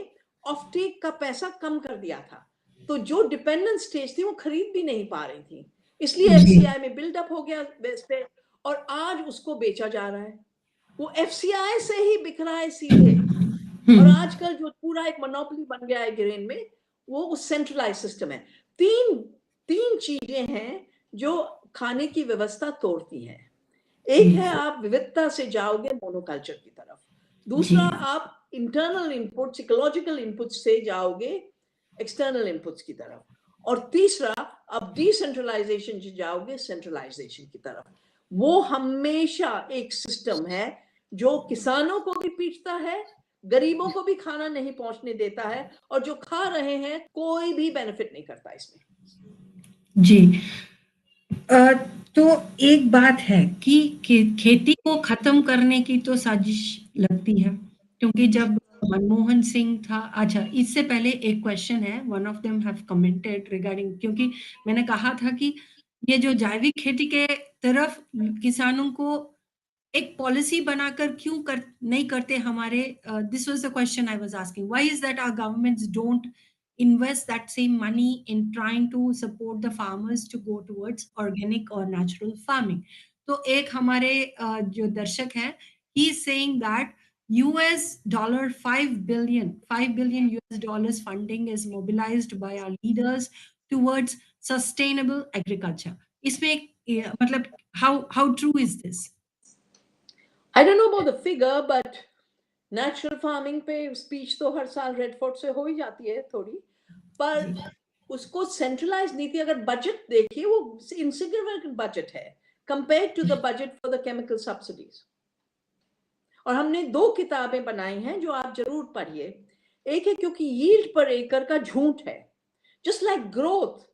ऑफटेक का पैसा कम कर दिया था, तो जो डिपेंडेंट स्टेट्स थी वो खरीद भी नहीं पा रही थी, इसलिए एफसीआई में बिल्डअप हो गया बेस पे, और आज उसको बेचा जा रहा है। वो एफसीआई से ही बिक रहा है सीधे। और आजकल जो पूरा एक मोनोपोली बन गया है ग्रेन में, वो सेंट्रलाइज सिस्टम है। तीन तीन चीजें हैं जो खाने की व्यवस्था तोड़ती हैं। एक है आप विविधता से जाओगे मोनोकल्चर की तरफ, दूसरा आप इंटरनल इनपुट्स, इकोलॉजिकल इनपुट्स से जाओगे एक्सटर्नल इनपुट्स की तरफ, और तीसरा आप डिसेंट्रलाइजेशन से जाओगे सेंट्रलाइजेशन की तरफ। वो हमेशा एक सिस्टम है जो किसानों को भी पीटता है, गरीबों को भी खाना नहीं पहुंचने देता है, और जो खा रहे हैं कोई भी बेनिफिट नहीं करता इसमें। जी। तो एक बात है कि खेती को खत्म करने की तो साजिश लगती है, क्योंकि जब मनमोहन सिंह था, अच्छा इससे पहले एक क्वेश्चन है, one of them have commented regarding, क्योंकि मैंने कहा था कि ये जो जैविक खेती के तरफ किसानों को एक पॉलिसी बनाकर क्यों नहीं करते हमारे, this was the question I was asking, why is that our governments don't invest that same money in trying to support the farmers to go towards organic or natural farming. तो एक हमारे जो दर्शक है, he is saying that US dollar 5 billion US dollars funding is mobilized by our leaders towards sustainable agriculture. इसमें मतलब how true is this? I don't know about the figure, but natural farming पे speech तो हर साल red fort से हो ही जाती है थोड़ी, पर उसको सेंट्रलाइज नीति अगर बजट देखिए वो इनसिग्निफिकेंट बजट है compare to the budget for the chemical subsidies. और हमने दो किताबें बनाई हैं जो आप जरूर पढ़िए। एक है क्योंकि यील्ड पर एकड़ का झूठ है, जस्ट लाइक ग्रोथ,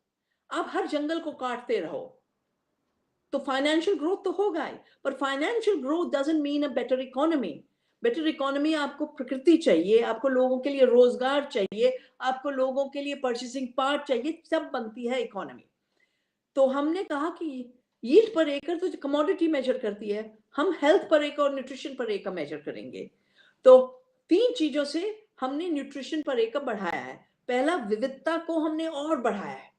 आप हर जंगल को काटते रहो तो फाइनेंशियल ग्रोथ तो होगा ही, पर financial growth doesn't mean a better economy. Better economy आपको प्रकृति चाहिए, आपको लोगों के लिए रोजगार चाहिए, आपको लोगों के लिए परचेसिंग पावर चाहिए, तब बनती है इकोनॉमी। तो हमने कहा कि यील्ड पर एकड़ तो कमोडिटी मेजर करती है, हम हेल्थ पर एकड़ और न्यूट्रिशन पर एकड़ मेजर करेंगे। तो तीन चीजों से हमने न्यूट्रिशन पर एकड़ बढ़ाया है। पहला, विविधता को हमने और बढ़ाया है,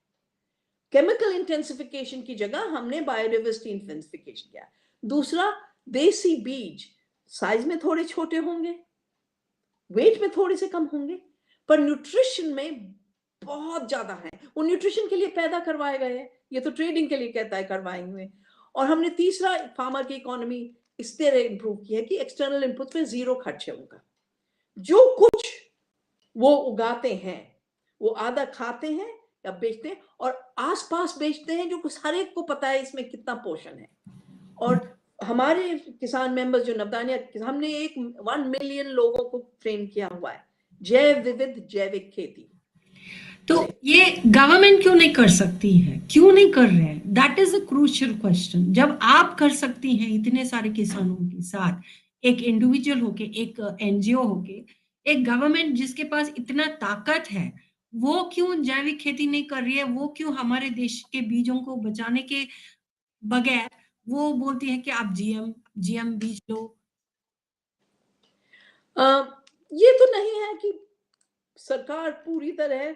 केमिकल इंटेंसिफिकेशन की जगह हमने बायोडाइवर्सिटी इंटेंसिफिकेशन किया। दूसरा, देसी बीज साइज में थोड़े छोटे होंगे, वेट में थोड़े से कम होंगे, पर न्यूट्रिशन में बहुत ज्यादा है। वो न्यूट्रिशन के लिए पैदा करवाए गए हैं, ये तो ट्रेडिंग के लिए कहता है करवाए हुए। और हमने तीसरा, फार्मर की इकोनॉमी इस तरह इंप्रूव की है कि एक्सटर्नल इनपुट पे जीरो खर्च है उनका। जो कुछ वो उगाते हैं वो आधा खाते हैं या बेचते हैं, और आसपास बेचते हैं, जो हर एक को पता है इसमें कितना पोषण है। और हमारे किसान मेंबर्स जो नवदान्या, हमने 1 मिलियन लोगों को ट्रेन किया हुआ है जैव विविध जैविक खेती। तो ये गवर्नमेंट क्यों नहीं कर सकती है, क्यों नहीं कर रहे हैं? That is a crucial question. जब आप कर सकती हैं इतने सारे किसानों के साथ, एक इंडिविजुअल होके, एक एनजीओ होके, एक गवर्नमेंट जिसके पास इतना ताकत है, वो क्यों जैविक खेती नहीं कर रही है? वो क्यों हमारे देश के बीजों को बचाने के बगैर वो बोलती है कि आप जीएम बीज लो? ये तो नहीं है कि सरकार पूरी तरह,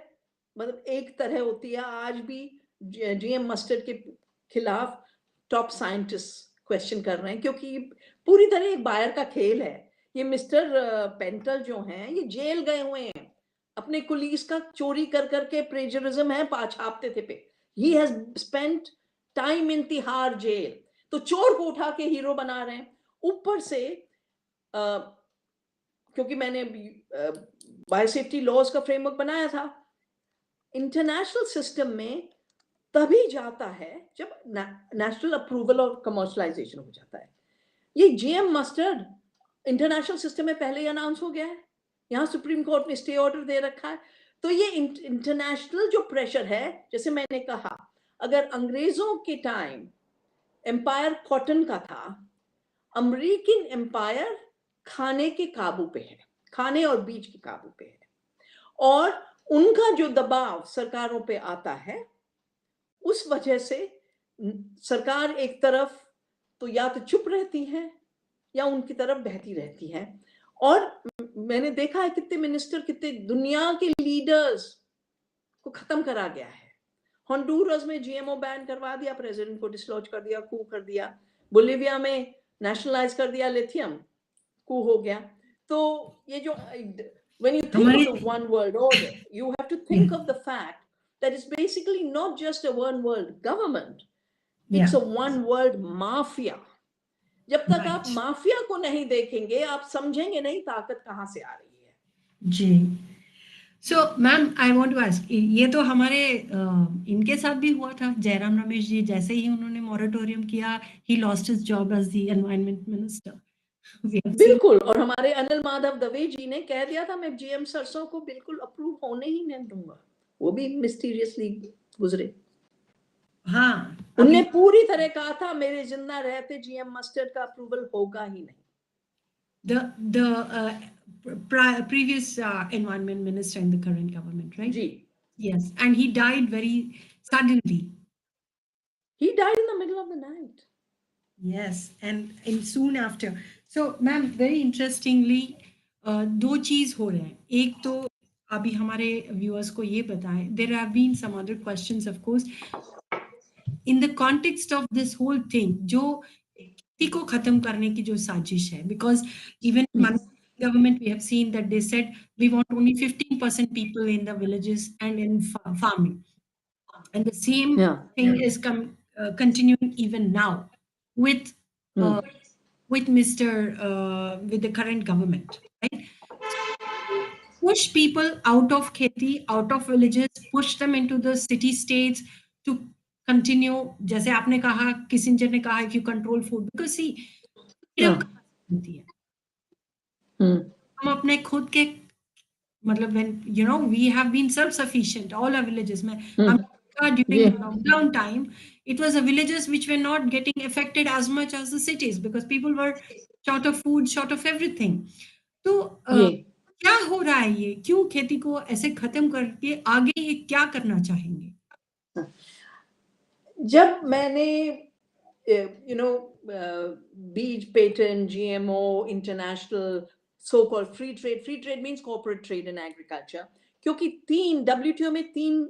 मतलब एक तरह होती है। आज भी जीएम मस्टर्ड के खिलाफ टॉप साइंटिस्ट क्वेश्चन कर रहे हैं, क्योंकि पूरी तरह एक बायर का खेल है। ये मिस्टर पेंटल जो हैं, ये जेल गए हुए हैं, अपने कुलीस का चोरी कर करके, प्लेजरिज्म है, छापते थे पे। He has spent time in Tihar jail. तो चोर को उठा के हीरो बना रहे हैं। ऊपर से क्योंकि मैंने बायोसेफ्टी लॉज का फ्रेमवर्क बनाया था, इंटरनेशनल सिस्टम में तभी जाता है जब नेशनल अप्रूवल और कमर्शलाइजेशन हो जाता है। ये जीएम मस्टर्ड इंटरनेशनल सिस्टम में पहले ही अनाउंस हो गया है, यहां सुप्रीम कोर्ट ने स्टे ऑर्डर दे रखा है। तो ये इंटरनेशनल जो प्रेशर है, जैसे मैंने कहा, अगर अंग्रेजों के टाइम एम्पायर कॉटन का था, अमेरिकन एम्पायर खाने के काबू पे है, खाने और बीज के काबू पे है। और उनका जो दबाव सरकारों पे आता है, उस वजह से सरकार एक तरफ तो या तो चुप रहती है या उनकी तरफ बहती रहती है। और मैंने देखा है कितने मिनिस्टर, कितने दुनिया के लीडर्स को खत्म करा गया है। हॉन्डुरस में जीएमओ बैन करवा दिया, प्रेसिडेंट को डिसलॉज कर दिया, कू कर दिया। बोलिविया में नेशनलाइज कर दिया लिथियम, कू हो गया। तो ये जो when you think of हमारे the one world order, you have to think of the fact that it's basically not just a one world government, it's या a one world mafia. जब तक आप राइट माफिया को नहीं देखेंगे, आप समझेंगे नहीं ताकत कहां से आ रही है। जी। So ma'am, I want to ask, ये तो हमारे इनके साथ भी हुआ था, जयराम रमेश जी, जैसे ही उन्होंने मॉरेटोरियम किया, he lost his job as the environment minister. We have seen. बिल्कुल। और हमारे अनिल माधव दवे जी ने कह दिया था, मैं जीएम सरसों को बिल्कुल अप्रूव होने ही नहीं दूंगा, वो भी मिस्टीरियसली गुजरे। हाँ, उनने अभी पूरी तरह कहा था, मेरे जिंदा रहते जीएम मस्टर्ड का अप्रूवल होगा ही नहीं। the previous environment minister in the current government, right? Ji Yes, and he died very suddenly. He died in the middle of the night. Yes, and soon after. So, ma'am, very interestingly, दो चीज हो रहे हैं. एक तो अभी हमारे viewers को ये बताएं. There have been some other questions, of course. In the context of this whole thing, जो खेती को खत्म करने की जो साजिश है, because even government we have seen that they said we want only 15% people in the villages and in farming. And the same thing is continuing even now with with the current government, right? Push people out of kheti, out of villages, push them into the city states to continue. जैसे आपने कहा, Kissinger ने कहा, if you control food, because see, freedom कहाँ से मिलती है? हम अपने खुद के मतलब when we have been self-sufficient, all our villages में during the lockdown time, it was the villages which were not getting affected as much as the cities because people were short of food, short of everything. तो क्या हो रहा है ये? क्यों खेती को ऐसे खत्म करके आगे ये क्या करना चाहेंगे? जब मैंने बीज patent, GMO, international so called free trade means corporate trade in agriculture, क्योंकि WTO में 3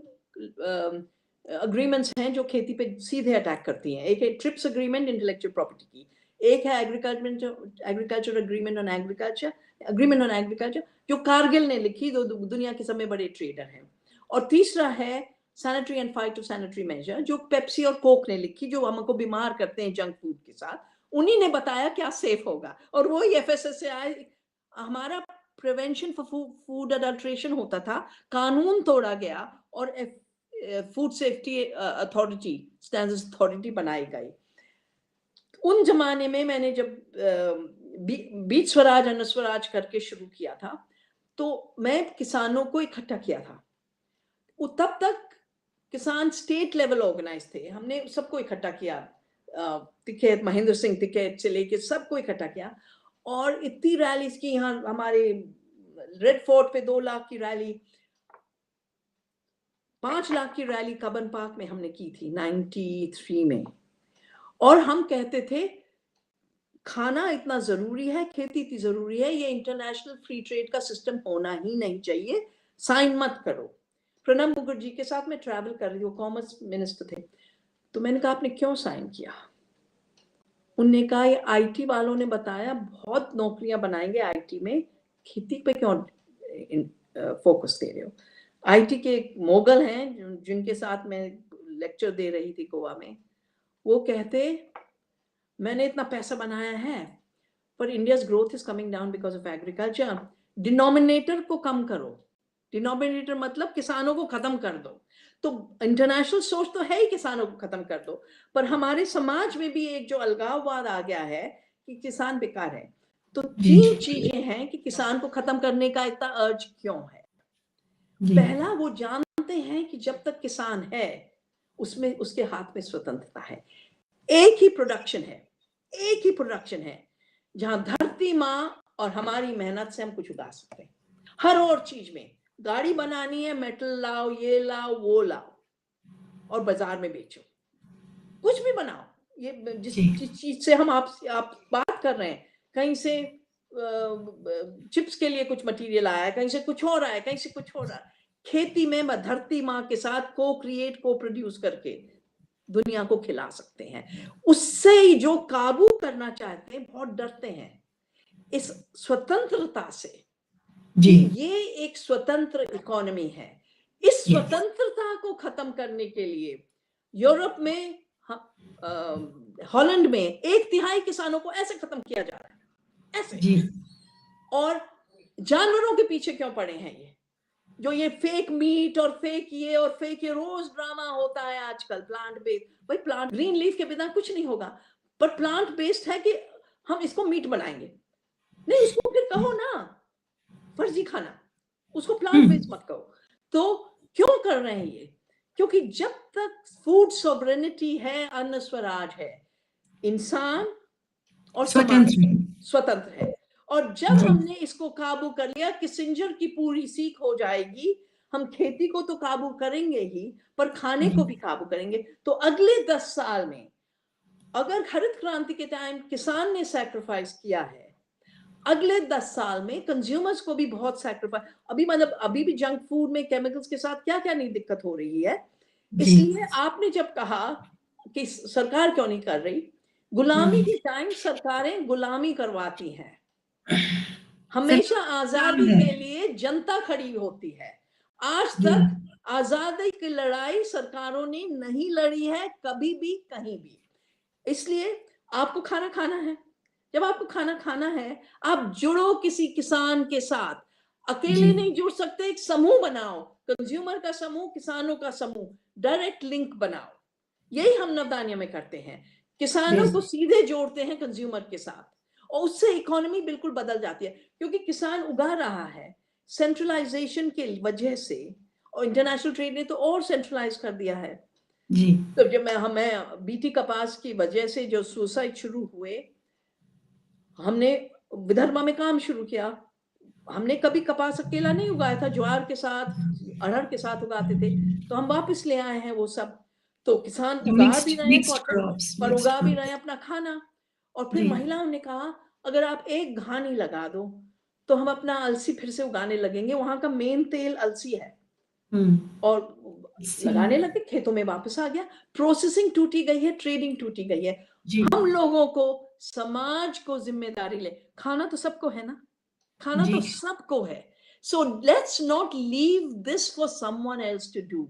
अग्रीमेंट्स हैं जो खेती पे सीधे अटैक करती हैं. एक है ट्रिप्स अग्रीमेंट इंटेलेक्चुअल प्रॉपर्टी की, एक है एग्रीकल्चर अग्रीमेंट ऑन एग्रीकल्चर जो कारगिल ने लिखी, जो दुनिया के सबसे बड़े ट्रेडर हैं, और तीसरा है सैनिटरी एंड फाइटोसैनिटरी मेजर जो पेप्सी और कोक ने लिखी, जो हमको बीमार करते हैं जंक फूड के साथ. उन्हीं ने बताया क्या सेफ होगा, और वो ही FSSAI हमारा प्रिवेंशन फॉर फूड अडल्ट्रेशन होता था, कानून तोड़ा गया और food safety authority, standards authority बनाई गई. उन जमाने में मैंने जब बीज स्वराज अन्न स्वराज करके शुरू किया था, तो मैं किसानों को इकट्ठा किया था. तब तक किसान स्टेट लेवल ऑर्गेनाइज थे. हमने सबको इकट्ठा किया, तिकेत, महेंद्र सिंह तिकेत से लेके सबको इकट्ठा किया, और इतनी रैलीज की. यहाँ हमारे रेड फोर्ट पे 2 लाख की रैली, 5 लाख की रैली कबन पार्क में हमने की थी 93 में. और हम कहते थे खाना इतना जरूरी है, खेती इतनी जरूरी है, ये इंटरनेशनल फ्री ट्रेड का सिस्टम होना ही नहीं चाहिए, साइन मत करो. प्रणब मुखर्जी के साथ मैं ट्रैवल कर रही हूँ, कॉमर्स मिनिस्टर थे. तो मैंने कहा आपने क्यों साइन किया? उनने कहा ये IT वालों ने बताया बहुत नौकरियां बनाएंगे IT में, खेती पे क्यों फोकस दे रहे हो? IT के मोगल हैं जिनके साथ मैं लेक्चर दे रही थी गोवा में, वो कहते मैंने इतना पैसा बनाया है, पर India's growth is coming down because of agriculture. Denominator को कम करो. डिनोमिनेटर मतलब किसानों को खत्म कर दो. तो इंटरनेशनल सोच तो है ही किसानों को खत्म कर दो, पर हमारे समाज में भी एक जो अलगाववाद आ गया है कि किसान बेकार है. तो 3 चीजें हैं कि किसान को खत्म करने का इतना अर्ज क्यों है. पहला, वो जानते हैं कि जब तक किसान है उसमें उसके हाथ में स्वतंत्रता है. एक ही प्रोडक्शन है जहां धरती माँ और हमारी मेहनत से हम कुछ उगा सकते हैं. हर और चीज में गाड़ी बनानी है, मेटल लाओ, ये लाओ, वो लाओ, और बाजार में बेचो. कुछ भी बनाओ. ये जिस चीज से हम आप बात कर रहे हैं, कहीं से चिप्स के लिए कुछ मटेरियल आया है, कहीं से कुछ हो रहा है, कहीं से कुछ हो रहा है. खेती में धरती माँ के साथ को प्रोड्यूस करके दुनिया को खिला सकते हैं. उससे जो काबू करना चाहते हैं बहुत डरते हैं इस स्वतंत्रता से. ये एक स्वतंत्र इकोनॉमी है. इस स्वतंत्रता को खत्म करने के लिए यूरोप में, हॉलैंड में 1/3 किसानों को ऐसे खत्म किया जा रहा है, ऐसे. और जानवरों के पीछे क्यों पड़े हैं ये, जो ये फेक मीट और फेक ये और फेक ये रोज ड्रामा होता है आजकल. प्लांट बेस्ड, भाई प्लांट ग्रीन लीफ के बिना कुछ नहीं होगा, पर प्लांट बेस्ड है कि हम इसको मीट बनाएंगे. नहीं, उसको फिर कहो ना फर्जी खाना, उसको प्लांट बेस्ड मत कहो. तो क्यों कर रहे हैं ये? क्योंकि जब तक फूड सॉवरेनिटी है, अन्न स्वराज है, इंसान और स्वतंत्र है. और जब हमने इसको काबू कर लिया, किसिंजर की पूरी सीख हो जाएगी, हम खेती को तो काबू करेंगे ही, पर खाने को भी काबू करेंगे। तो अगले 10 साल में अगर हरित क्रांति के टाइम किसान ने सैक्रिफाइस किया है, अगले 10 साल में कंज्यूमर्स को भी बहुत सैक्रिफाइस, अभी मतलब अभी भी जंक फूड में केमिकल्स के साथ क्या क्या नहीं दिक्कत हो रही है। इसलिए आपने जब कहा कि सरकार क्यों नहीं कर रही, गुलामी के टाइम सरकारें गुलामी करवाती हैं, हमेशा आजादी के लिए जनता खड़ी होती है। आज तक आजादी की लड़ाई सरकारों ने नहीं लड़ी है कभी भी, कहीं भी। इसलिए आपको खाना खाना है, जब आपको खाना खाना है, आप जुड़ो किसी किसान के साथ, अकेले नहीं जुड़ सकते, एक समूह बनाओ, कंज्यूमर का समूह, किसानों का समूह, डायरेक्ट लिंक बनाओ। यही हम नवदान्य में करते हैं, किसानों को सीधे जोड़ते हैं कंज्यूमर के साथ, और उससे इकोनॉमी बिल्कुल बदल जाती है, क्योंकि किसान उगा रहा है। सेंट्रलाइजेशन के वजह से, और इंटरनेशनल ट्रेड ने तो और सेंट्रलाइज कर दिया है जी। तो जब हमें बीटी कपास की वजह से जो सुसाइड शुरू हुए, हमने विदर्भ में काम शुरू किया। हमने कभी कपास अकेला नहीं उगाया था, ज्वार के साथ, अरहर के साथ उगाते थे, तो हम वापस ले आए हैं वो सब। तो किसान उगा भी रहे हैं कॉटन, पर उगा भी रहे हैं अपना खाना। और फिर महिलाओं ने कहा अगर आप एक घानी लगा दो तो हम अपना अलसी फिर से उगाने लगेंगे, वहां का मेन तेल अलसी है। और लगाने लगे, खेतों में वापस आ गया। प्रोसेसिंग टूटी गई है, ट्रेडिंग टूटी गई है। हम लोगों को, समाज को जिम्मेदारी ले, खाना तो सबको है ना, खाना तो सबको है। So let's not leave this for someone else to do.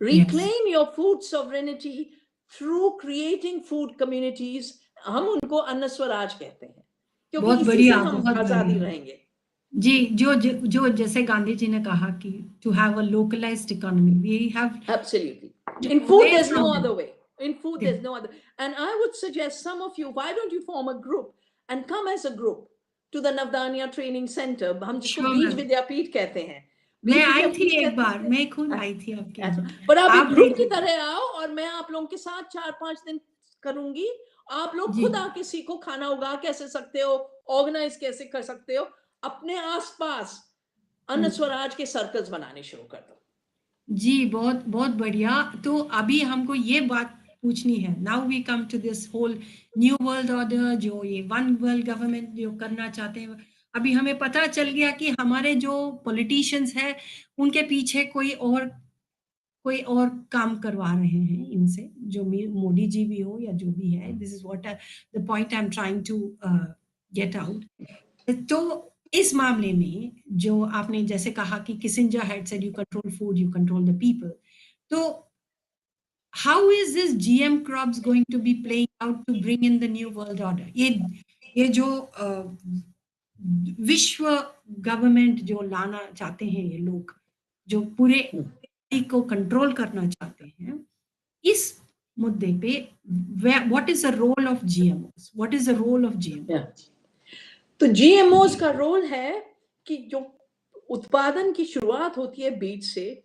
Reclaim your food sovereignty through creating food communities. हम उनको अन्न स्वराज कहते हैं, क्योंकि इसी से हम आजादी रहेंगे जी। जो जैसे गांधी जी ने कहा कि to have a localized economy, we have absolutely. In food there's no other way. In food there's no other. And I would suggest some of you, why don't you form a group and come as a group to the Navdanya training center, हम जिसको बीज विद्यापीठ कहते हैं। मैं आई थी एक बार, मैं खुद आई थी आपके, पर आप एक ग्रुप की तरह आओ और मैं आप लोगों के साथ 4-5 दिन करूंगी। आप लोग खुद आके सीखो, खाना उगा कैसे सकते हो, ऑर्गेनाइज कैसे कर सकते हो, अपने आसपास अन्न स्वराज के सर्कल्स बनाने शुरू कर दो जी। बहुत बहुत बढ़िया। तो अभी हमको ये बात पूछनी है, now we come to this whole new world order, जो ये वन वर्ल्ड गवर्नमेंट जो करना चाहते हैं। अभी हमें पता चल गया कि हमारे जो पॉलिटिशियंस हैं उनके पीछे कोई और काम करवा रहे हैं इनसे, जो मोदी जी भी हो या जो भी है। This is what the point I am trying to get out. तो इस मामले में जो आपने जैसे कहा कि Kissinger had said you control food, you control the people. So how is this GM crops going to be playing out to bring in the new world order? ये जो विश्व गवर्नमेंट जो लाना चाहते हैं ये लोग, जो पूरे को कंट्रोल करना चाहते हैं, इस मुद्दे पे what is the role of GMOs? What is the role of GMOs? तो GMOs का रोल है कि जो उत्पादन की शुरुआत होती है बीज से,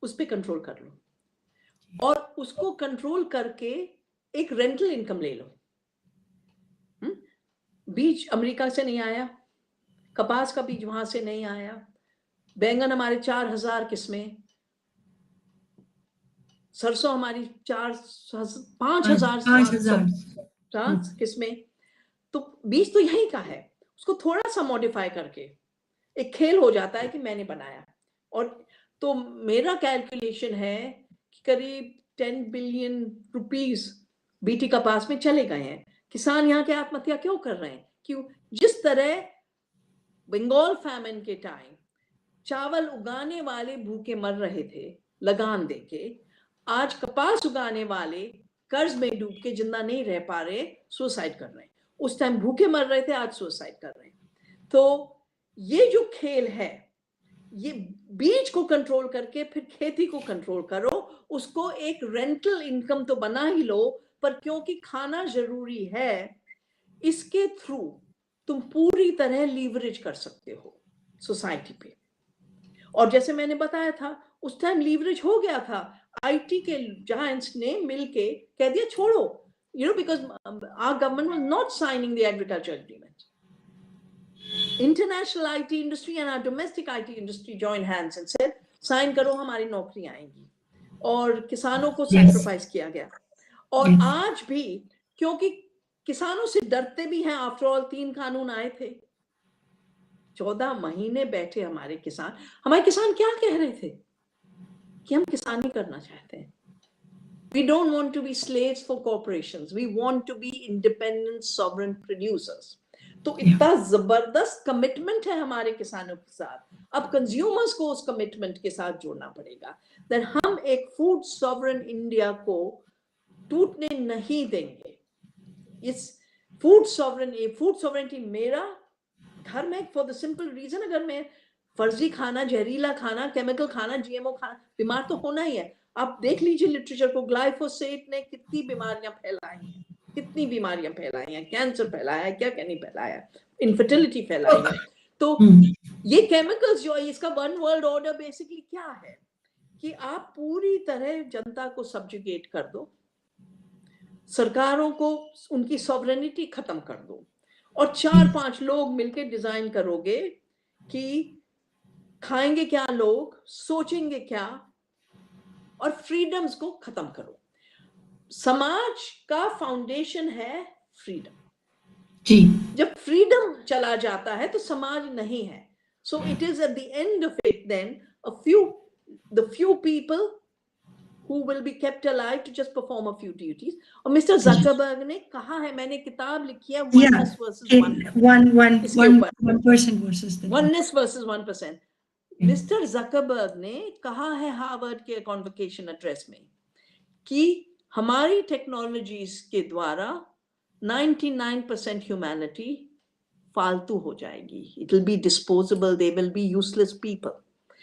उस पे कंट्रोल कर लो और उसको कंट्रोल करके एक रेंटल इनकम ले लो। बीज अमेरिका से नहीं आया, कपास का बीज वहां से नहीं आया, बैंगन हमारे 4000 किस्में, सरसों हमारी 5000 किस्में, तो बीज तो यही का है। उसको थोड़ा सा मॉडिफाई करके एक खेल हो जाता है कि मैंने बनाया। और तो मेरा कैलकुलेशन है कि करीब 10 बिलियन रुपीस बीटी कपास में चले गए हैं। किसान यहाँ के आत्महत्या क्यों कर रहे हैं? क्यों? जिस तरह बंगाल फैमिन के टाइम चावल उगाने वाले भूखे मर रहे थे लगान देके, आज कपास उगाने वाले कर्ज में डूब के जिंदा नहीं रह पा रहे, सुसाइड कर रहे हैं। उस टाइम भूखे मर रहे थे, आज सुसाइड कर रहे हैं। तो ये जो खेल है, ये बीज को कंट्रोल करके फिर खेती को कंट्रोल करो, उसको एक रेंटल इनकम तो बना ही लो, पर क्योंकि खाना जरूरी है, इसके थ्रू तुम पूरी तरह लीवरेज कर सकते हो सोसाइटी पे। और जैसे मैंने बताया था, उस टाइम लीवरेज हो गया था। आईटी के जायंट्स ने मिलके कह दिया छोड़ो, because our government was not signing the agriculture agreement. International IT industry and our domestic IT industry joined hands and said, sign करो हमारी नौकरी आएंगी, और किसानों को सैक्रिफाइस किया गया। और आज भी, क्योंकि किसानों से डरते भी हैं, आफ्टर ऑल 3 कानून आए थे, 14 महीने बैठे हमारे किसान क्या कह रहे थे कि हम किसानी करना चाहते हैं। We don't want to be slaves for corporations. We want to be independent, sovereign producers. तो इतना जबरदस्त कमिटमेंट है हमारे किसानों के साथ। अब कंज्यूमर्स को उस कमिटमेंट के साथ जोड़ना पड़ेगा। देन हम एक फूड सॉवरेन इंडिया को टूटने नहीं देंगे। इस फूड सॉवरेनिटी मेरा घर में, फॉर द सिंपल रीजन, अगर मैं फर्जी खाना, जहरीला खाना, केमिकल खाना, जीएमओ खाना, बीमार तो होना ही है। आप देख लीजिए लिटरेचर को, ग्लाइफोसेट ने कितनी बीमारियां फैलाई हैं, कितनी बीमारियां फैलाई हैं, कैंसर फैलाया है, क्या क्या नहीं फैलाया, इनफर्टिलिटी फैलाई है। तो ये केमिकल्स जो है, इसका वन वर्ल्ड ऑर्डर बेसिकली क्या है कि आप पूरी तरह जनता को सब्जुगेट कर दो, सरकारों को उनकी सॉवरेनिटी खत्म कर दो, और 4-5 लोग मिलकर डिजाइन करोगे कि खाएंगे क्या लोग, सोचेंगे क्या, और फ्रीडम्स को खत्म करो। समाज का फाउंडेशन है फ्रीडम। जी, जब फ्रीडम चला जाता है तो समाज नहीं है। So it is at the end of it then the few people who will be kept alive to just perform a few duties. और मिस्टर ज़करबर्ग ने कहा है, मैंने किताब लिखी है, oneness versus 1%. मिस्टर ज़करबर्ग ने कहा है हार्वर्ड के कॉन्वोकेशन एड्रेस में कि हमारी टेक्नोलॉजीज के द्वारा 99% ह्यूमैनिटी फालतू हो जाएगी. It will be disposable, they will be useless people.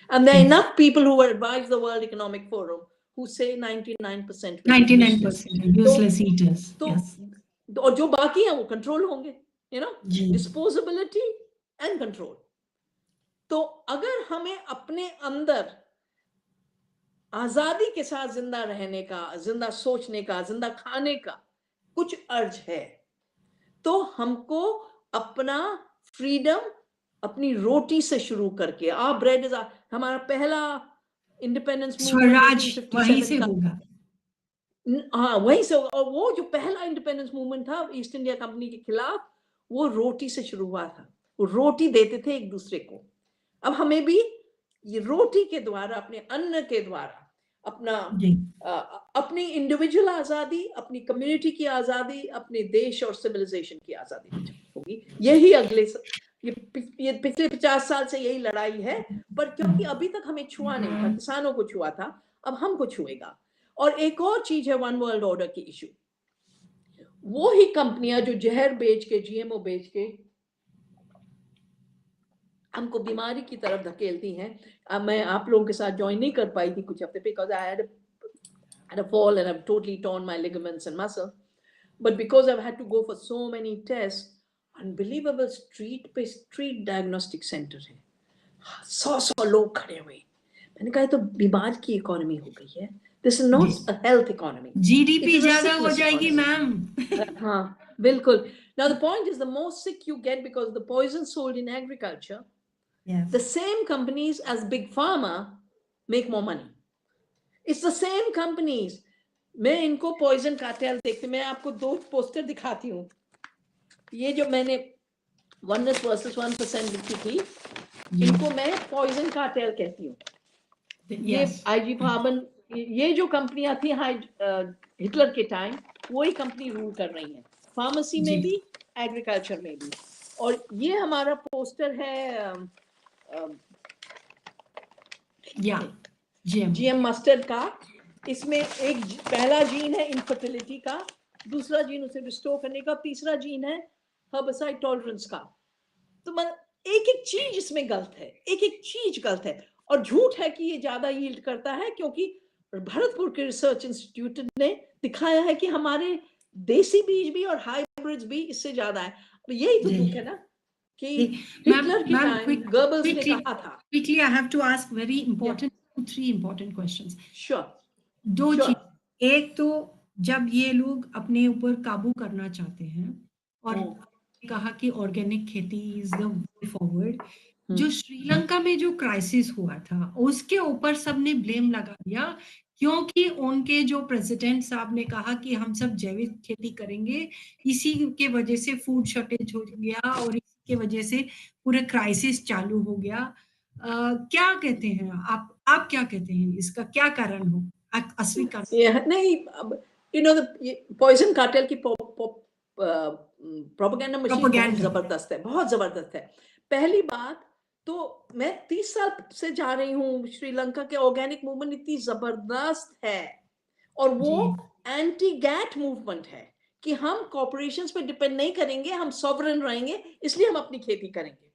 And there are enough people who advise the World Economic Forum who say 99% 99% useless eaters. Yes. और जो बाकी हैं वो कंट्रोल होंगे, you know, disposability and control. तो अगर हमें अपने अंदर आजादी के साथ जिंदा रहने का, जिंदा सोचने का, जिंदा खाने का कुछ अर्ज है, तो हमको अपना फ्रीडम अपनी रोटी से शुरू करके, our bread is हमारा पहला इंडिपेंडेंस मूवमेंट वहीं से होगा। हाँ, वहीं से होगा। और वो जो पहला इंडिपेंडेंस मूवमेंट था ईस्ट इंडिया कंपनी के खिलाफ, वो रोटी से शुरू हुआ था। वो रोटी देते थे एक दूसरे को। अब हमें भी ये रोटी के द्वारा, अपने अन्न के द्वारा अपनी इंडिविजुअल आजादी, अपनी कम्युनिटी की आजादी, अपने देश और सिविलाइजेशन की आजादी होगी। यही ये पिछले 50 साल से यही लड़ाई है, पर क्योंकि अभी तक हमें छुआ नहीं था, किसानों को छुआ था, अब हमको छुएगा। और एक और चीज है वन वर्ल्ड ऑर्डर की इशू, वो ही कंपनियां जो जहर बेच के, जीएमओ बेच के हमको बीमारी की तरफ धकेलती हैं। अब मैं आप लोगों के साथ ज्वाइन नहीं कर पाई थी कुछ हफ्ते, because I had a fall and I've totally torn my ligaments and muscle, but because I've had to go for so many tests, unbelievable street diagnostic center है, 100 लोग खड़े हुए। मैंने कहा तो बीमार की इकोनॉमी हो गई है, this is not a health economy, GDP ज्यादा हो जाएगी मैम। हाँ बिल्कुल। Now the point is, the more sick you get because the poison sold in agriculture, the same companies as big pharma make more money. It's the same companies. मैं इनको poison cartel देखते, मैं आपको 2 poster दिखाती हूँ। ये जो मैंने oneness versus 1% लिखी थी, इनको मैं पॉइजन कार्टेल कहती हूँ। ये आईजी फार्मन, ये जो कंपनियां थी हिटलर के टाइम, वही कंपनी रूल कर रही हैं, फार्मेसी में भी, एग्रीकल्चर में भी। और ये हमारा पोस्टर है जीएम मस्टर्ड का। इसमें एक पहला जीन है इनफर्टिलिटी का, दूसरा जीन उसे रिस्टोर करने का, तीसरा जीन है हर्बिसाइड टॉलरेंस का। तो एक एक चीज इसमें गलत है, एक एक चीज गलत है। और झूठ है कि ये ज्यादा यील्ड करता है, क्योंकि भरतपुर के रिसर्च इंस्टीट्यूट ने दिखाया है कि हमारे देसी बीज भी और हाइब्रिड्स भी इससे ज्यादा है। यही तो दुख है ना कि हिटलर के टाइम गोबल्स ने कहा था। Quickly, I have to ask very important 3 important questions. Sure. 2 चीज, एक तो जब ये लोग अपने ऊपर काबू करना चाहते हैं और कहा कि ऑर्गेनिक खेती इज द वे फॉरवर्ड, जो श्रीलंका में जो क्राइसिस हुआ था उसके ऊपर सबने ब्लेम लगा दिया, क्योंकि उनके जो प्रेसिडेंट साहब ने कहा कि हम सब जैविक खेती करेंगे, इसी के वजह से फूड शॉर्टेज हो गया और इसी के वजह से पूरा क्राइसिस चालू हो गया। क्या कहते हैं आप क्या कहते हैं, इसका क्या कारण हो, असली कारण? नहीं, पॉइजन कार्टेल की प्रोपेगेंडा मशीन बहुत प्रोपेगेंडा। जबरदस्त है, बहुत जबरदस्त है। पहली बात तो मैं 30 साल से जा रही हूँ श्रीलंका के ऑर्गेनिक मूवमेंट इतनी जबरदस्त है, और वो जी एंटी गैट मूवमेंट है कि हम कॉर्पोरेशंस पे डिपेंड नहीं करेंगे, हम सॉवरेन रहेंगे, इसलिए हम अपनी खेती करेंगे।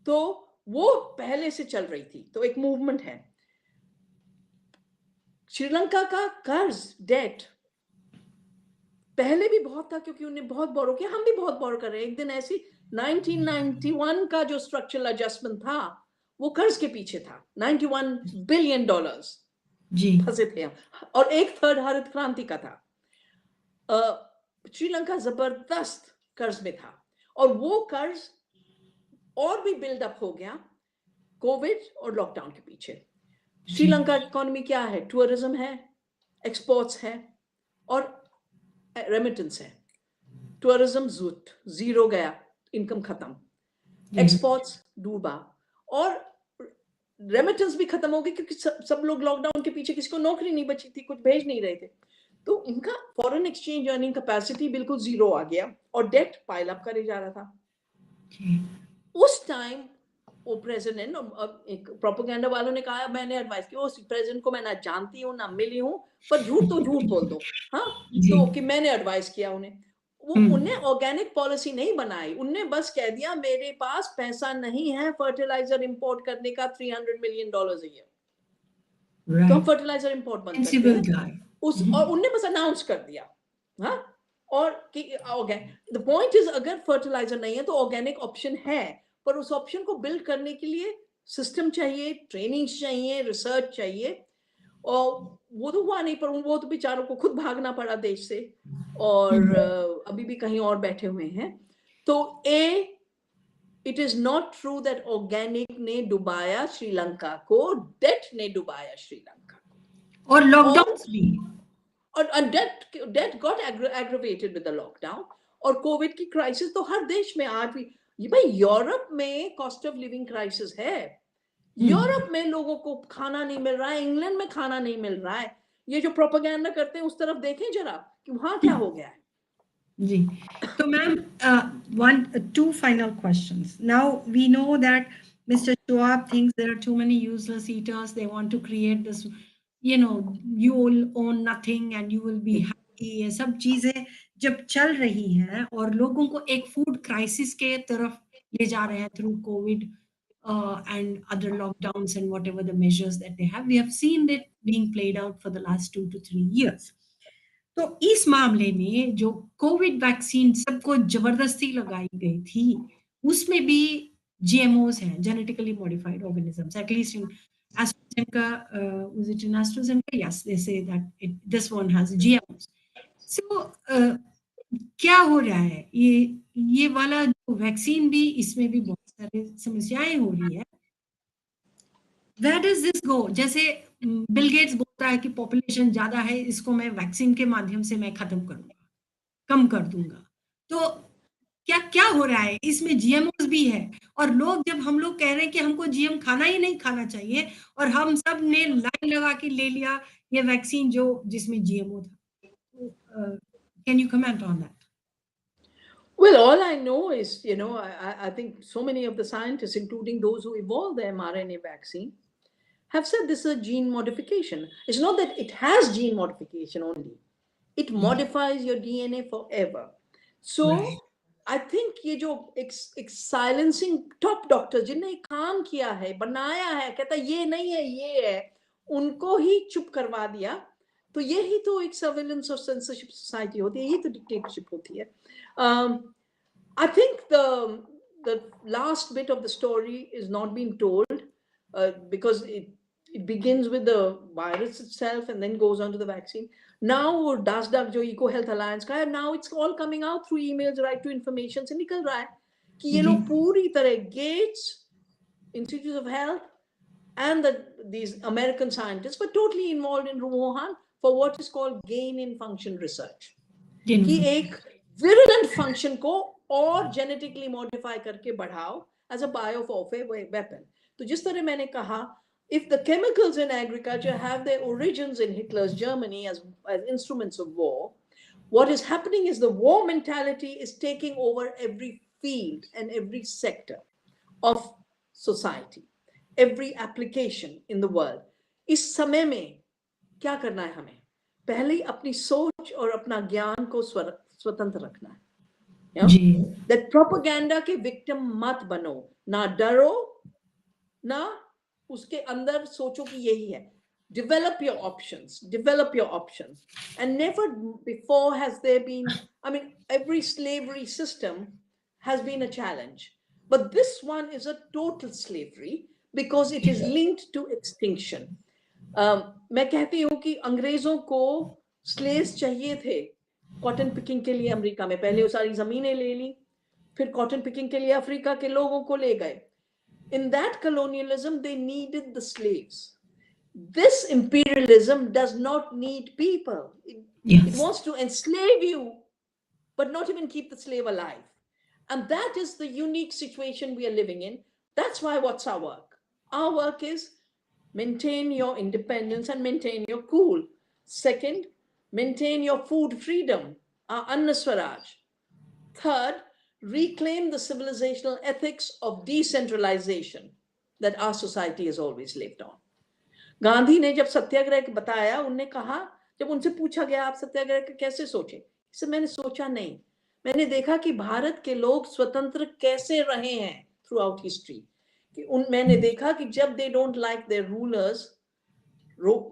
तो वो पहले से चल रही थी, तो एक मूवमेंट है। श्रीलंका का कर्ज, डेट पहले भी बहुत था, क्योंकि उन्हें बहुत बोरो किया, हम भी बहुत बोरो कर रहे हैं। एक दिन ऐसी 1991 का जो स्ट्रक्चरल एडजस्टमेंट था वो कर्ज के पीछे था, $91 बिलियन जी फंसे थे हम, और एक थर्ड हरित क्रांति का था। श्रीलंका जबरदस्त कर्ज में था, और वो कर्ज और भी बिल्डअप हो गया कोविड और लॉकडाउन के पीछे। जी श्रीलंका की इकोनॉमी क्या है? टूरिज्म है, एक्सपोर्ट्स है, और रेमिटेंस है। टूरिज्म जीरो गया, इनकम खत्म, जी एक्सपोर्ट्स डूबा, और रेमिटेंस भी खत्म हो गई, क्योंकि सब लोग लॉकडाउन के पीछे, किसी को नौकरी नहीं बची थी, कुछ भेज नहीं रहे थे, तो उनका फॉरेन एक्सचेंज अर्निंग कैपेसिटी बिल्कुल जीरो आ गया, और डेट पाइल अप करे जा रहा था। जी उस टाइम वो प्रेसिडेंट, एक प्रोपेगेंडा वालों ने कहा, मैंने एडवाइस की, उस प्रेसिडेंट को मैं ना जानती हूँ ना मिली हूँ, पर झूठ तो झूठ बोल दो, हाँ, जी तो कि मैंने एडवाइस किया उन्हें। वो हम्म उन्हें ऑर्गेनिक पॉलिसी नहीं बनाई, उनने बस कह दिया मेरे पास पैसा नहीं है फर्टिलाइजर इंपोर्ट करने का $300 मिलियन a year, तो हम राइट फर्टिलाइजर इंपोर्ट बंद करते सेंसिबल हैं। गाय। और उनने बस अनाउंस कर दिया, हाँ, और कि द पॉइंट इज, अगर फर्टिलाइजर नहीं है तो ऑर्गेनिक ऑप्शन है, पर उस ऑप्शन को बिल्ड करने के लिए सिस्टम चाहिए, ट्रेनिंग चाहिए, रिसर्च चाहिए, और वो तो हुआ नहीं, पर वो तो बेचारों को खुद भागना पड़ा देश से, और अभी भी कहीं और बैठे हुए हैं। तो it is not true that organic ने डुबाया श्रीलंका को, डेट ने डुबाया श्रीलंका और को, लॉकडाउन भी। और debt got aggravated with the lockdown और कोविड की क्राइसिस। तो हर देश में आज भी, ये भाई यूरोप में कॉस्ट ऑफ लिविंग क्राइसिस है, यूरोप में लोगों को खाना नहीं मिल रहा है, इंग्लैंड में खाना नहीं मिल रहा है। ये जो प्रोपेगेंडा करते हैं उस तरफ देखें जरा कि वहां क्या हो गया है। जी तो ma'am, one two final questions. Now we know that Mr. Schwab thinks there are too many useless eaters. They want to create this, you will own nothing and you will be happy. ये सब चीजें जब चल रही हैं और लोगों को एक फूड क्राइसिस के तरफ ले जा रहे हैं through COVID and other lockdowns and whatever the measures that they have, we have seen it being played out for the last 2 to 3 years. तो इस मामले में जो कोविड वैक्सीन सबको जबरदस्ती लगाई गई थी, उसमें भी जीएमओस हैं, genetically modified organisms, at least in AstraZeneca, was it in AstraZeneca? Yes, they say that this one has GMOs. So क्या हो रहा है, ये वाला जो वैक्सीन भी, इसमें भी बहुत सारी समस्याएं हो रही है। Where does this go? जैसे बिल गेट्स बोलता है कि पॉपुलेशन ज्यादा है, इसको मैं वैक्सीन के माध्यम से मैं खत्म करूंगा, कम कर दूंगा। तो क्या क्या हो रहा है, इसमें जीएमओस भी है, और लोग, जब हम लोग कह रहे हैं कि हमको जीएम खाना ही नहीं खाना चाहिए, और हम सब ने लाइन लगा के ले लिया ये वैक्सीन जो जिसमें जीएमओ था। तो can you comment on that? Well, all I know is, I think so many of the scientists, including those who evolved the mRNA vaccine, have said this is a gene modification. It's not that it has gene modification only, it modifies your DNA forever. Right So, I think ये जो एक silencing top doctors जिनने काम किया है, बनाया है, कहता ये नहीं है ये है, उनको ही चुप करवा दिया। तो यही तो एक सर्वेलेंस और सेंसरशिप सोसाइटी होती है, यही तो डिक्टेटरशिप होती है। I think the last bit of the story is not being told, because it begins with the virus itself and then goes on to the vaccine. Now DASDAQ जो Eco Health Alliance का है, now it's all coming out through emails, right to information से निकल रहा है कि ये जी लोग पूरी तरह gets Institutes of Health, and these American scientists were totally involved in Wuhan for what is called gain in function research. कि एक virulent function को और genetically modify करके बढ़ाओ as a biowarfare weapon. तो जिस तरह मैंने कहा, if the chemicals in agriculture have their origins in Hitler's Germany as instruments of war, what is happening is the war mentality is taking over every field and every sector of society, every application in the world. इस समय में क्या करना है हमें? पहले अपनी सोच और अपना ज्ञान को स्वतंत्र रखना है. You know? That propaganda के victim मत बनो, ना डरो, ना उसके अंदर सोचो कि यही है. Develop your options. And never before has there been, I mean, every slavery system has been a challenge. But this one is a total slavery because it is linked to extinction. मैं कहती हूँ कि अंग्रेजों को slaves चाहिए थे cotton picking के लिए अमेरिका में. पहले वो सारी जमीनें ले ली, फिर कॉटन पिकिंग के लिए अफ्रीका के लोगों को ले गए. In that colonialism, they needed the slaves. This imperialism does not need people. It wants to enslave you, but not even keep the slave alive. And that is the unique situation we are living in. That's why what's our work? Our work is maintain your independence and maintain your cool. Second, maintain your food freedom, our Anna Swaraj. Third, reclaim the civilizational ethics of decentralization that our society has always lived on. Gandhi ने जब सत्याग्रह बताया, उन्होंने कहा, जब उनसे पूछा गया आप सत्याग्रह कैसे सोचे, इससे मैंने सोचा नहीं, मैंने देखा कि भारत के लोग स्वतंत्र कैसे रहे हैं थ्रू आउट हिस्ट्री. कि मैंने देखा कि जब they don't like their rulers,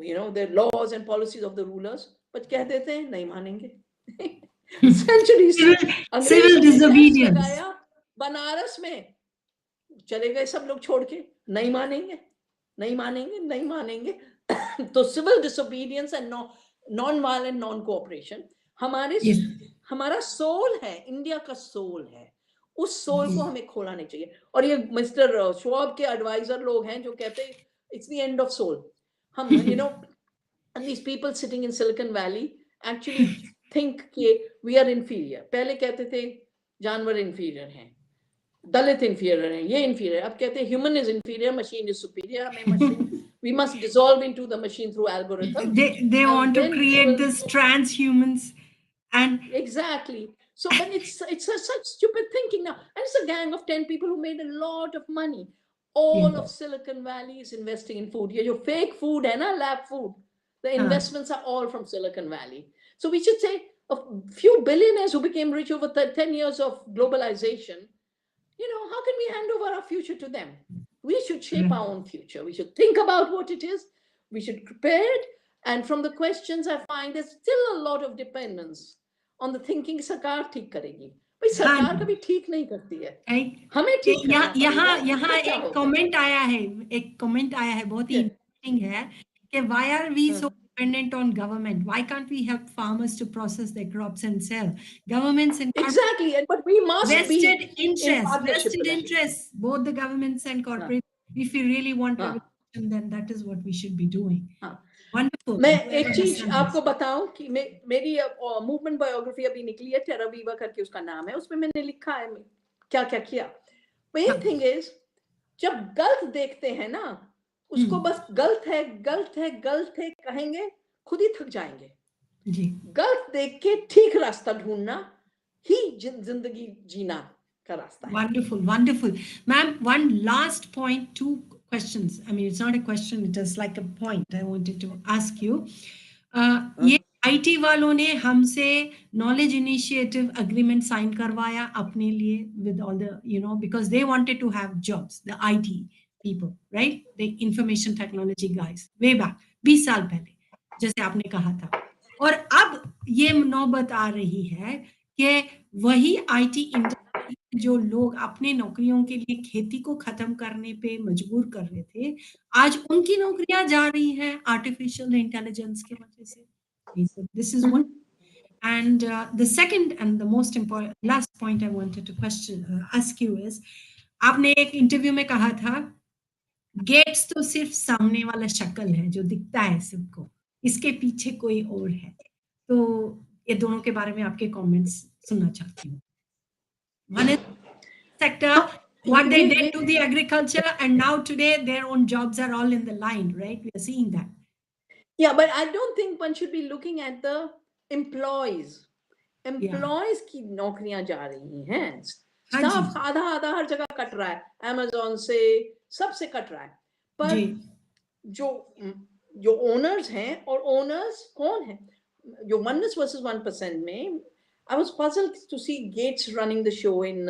you know, their laws and policies of the rulers, but कह देते हैं नहीं मानेंगे. Centuries civil disobedience लगाया बनारस में, चले गए सब लोग छोड़ के, नहीं मानेंगे. तो civil disobedience and non-violent non-cooperation हमारा सोल है, इंडिया का सोल है. उस सोल को हमें खोना नहीं चाहिए. और ये मिस्टर श्वाब के एडवाइजर लोग हैं जो कहते हैं it's the end of soul. हम, you know, and these people sitting in Silicon Valley actually think कि we are inferior. पहले कहते थे जानवर inferior हैं, दलित inferior हैं, ये inferior. अब कहते हैं human is inferior, machine is superior. हमें machine, we must dissolve into the machine through algorithm. They want to create this transhumans and exactly. So, but it's such stupid thinking now. And it's a gang of 10 people who made a lot of money. All of Silicon Valley is investing in food. Your fake food and lab food. The investments are all from Silicon Valley. So we should say a few billionaires who became rich over 10 years of globalization, you know, how can we hand over our future to them? We should shape our own future. We should think about what it is. We should prepare it. And from the questions, I find there's still a lot of dependence on the thinking सरकार ठीक करेगी. भाई सरकार कभी ठीक नहीं करती है, हमें ठीक करना पड़ेगा. यहाँ एक कमेंट आया है, बहुत ही इंटरेस्टिंग है कि why are we so dependent on government? Why can't we help farmers to process their crops and sell? Governments and exactly, but we must vested interests, both the governments and corporate. If we really want revolution, then that is what we should be doing. Wonderful. मैं एक चीज आपको बताऊं कि मेरी movement biography अभी निकली है, टेरा वीवा करके उसका नाम है, उसमें मैंने लिखा है क्या क्या किया. मेन थिंग इज जब गलत देखते हैं ना, उसको बस गलत है कहेंगे, खुद ही थक जाएंगे. गलत देख के ठीक रास्ता ढूंढना ही जिंदगी जीना का रास्ता है. Wonderful. Ma'am, one last point, 2 questions. I mean, it's not a question, it is like a point I wanted to ask you. ये IT वालों ने हमसे knowledge initiative agreement sign करवाया अपने लिए with all the, you know, because they wanted to have jobs, the IT people, right? The information technology guys, way back, 20 साल पहले, जैसे आपने कहा था. और अब ये नौबत आ रही है कि वही IT इंडस्ट्री जो लोग अपने नौकरियों के लिए खेती को खत्म करने पे मजबूर कर रहे थे, आज उनकी नौकरियां जा रही हैं आर्टिफिशियल इंटेलिजेंस की वजह से. This is one. And the second and the most important last point I wanted to ask you is, आपने एक इंटरव्यू में कहा था गेट्स तो सिर्फ सामने वाला शक्ल है जो दिखता है सबको, इसके पीछे कोई और है। तो ये दोनों के बारे में आपके कमेंट्स सुनना चाहती हूँ। One is sector, हाँ, what they did ये to the agriculture, and now today their own jobs are all in the line, right? We are seeing that. Yeah, but I don't think one should be looking at the employees. Yeah. Employees की नौकरियां जा रही हैं, हाँ जी, staff आधा आधा हर जगह cut रहा है, अमेजोन से सबसे कट रहा है। पर जी, जो जो ओनर्स हैं, और ओनर्स कौन है, जो 1% में, I was puzzled to see Gates running the show in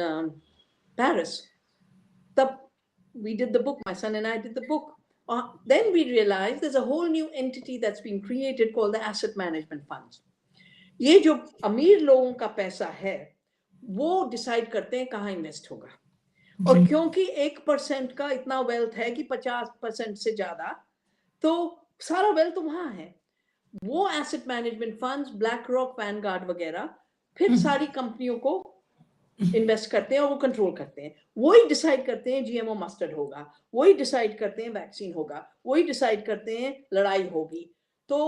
Paris. तब we did the book, my son and I did the book. Then we realized there's a whole new entity that's been created called the asset management funds. ये जो अमीर लोगों का पैसा है वो decide करते हैं कहाँ इन्वेस्ट होगा, और जी, क्योंकि 1% का इतना वेल्थ है कि 50% से ज्यादा, तो सारा वेल्थ वहां है। वो asset management funds, black rock, Vanguard वगैरह, फिर सारी कंपनियों को इन्वेस्ट करते हैं और वो कंट्रोल करते हैं। वही डिसाइड करते हैं जीएमओ मस्टर्ड होगा, वही डिसाइड करते हैं वैक्सीन होगा, वही डिसाइड करते हैं लड़ाई होगी। तो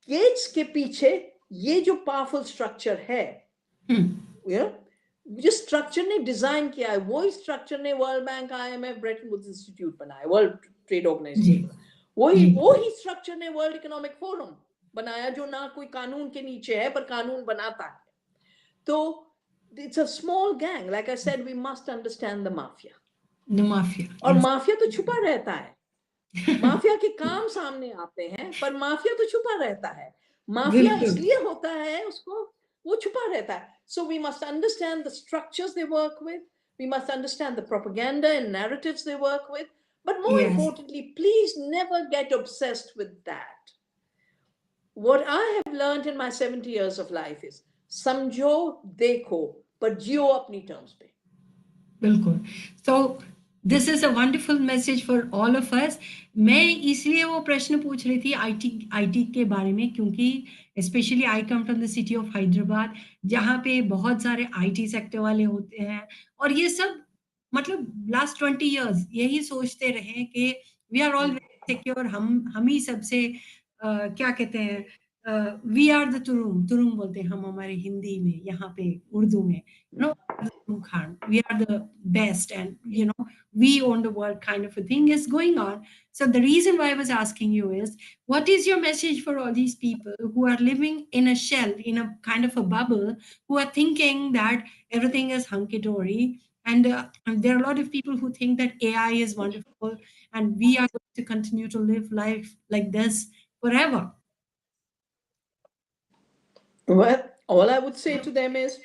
गेट्स के पीछे ये जो पावरफुल स्ट्रक्चर है, जिस स्ट्रक्चर ने डिजाइन किया है, वही स्ट्रक्चर ने World Bank, IMF, Bretton Woods institute बनाया, वर्ल्ड ट्रेड ऑर्गेनाइजेशन, वही स्ट्रक्चर ने वर्ल्ड इकोनॉमिक फोरम बनाया, जो ना कोई कानून के नीचे है पर कानून बनाता है। तो it's a small gang, like I said, we must understand the mafia. the mafia. और Yes. माफिया तो छुपा रहता है, माफिया के काम सामने आते हैं, पर माफिया तो छुपा रहता है। माफिया बिल्कुल। इसलिए होता है, उसको वो छुपा रहता है। So we must understand the structures they work with, we must understand the propaganda and narratives they work with, but more Yes. importantly, please never get obsessed with that. What I have learned in my 70 years of life is समझो, देखो, पर जियो अपनी terms पे। बिल्कुल। So this is a wonderful message for all of us. मैं इसलिए वो प्रश्न पूछ रही थी आईटी के बारे में, क्योंकि specially I come from the city of Hyderabad, जहाँ पे बहुत सारे आईटी सेक्टर वाले होते हैं, और ये सब मतलब लास्ट 20 years यही सोचते रहे कि वी आर ऑल सिक्योर, हम ही सबसे क्या कहते हैं, वी आर द तुरुम, तुरुम बोलते हैं हम हमारे हिंदी में, यहाँ पे उर्दू में, no, Khan. We are the best, and we own the world, kind of a thing is going on. So the reason why I was asking you is, what is your message for all these people who are living in a shell, in a kind of a bubble, who are thinking that everything is hunky dory, and there are a lot of people who think that AI is wonderful, and we are going to continue to live life like this forever. Well, all I would say to them is,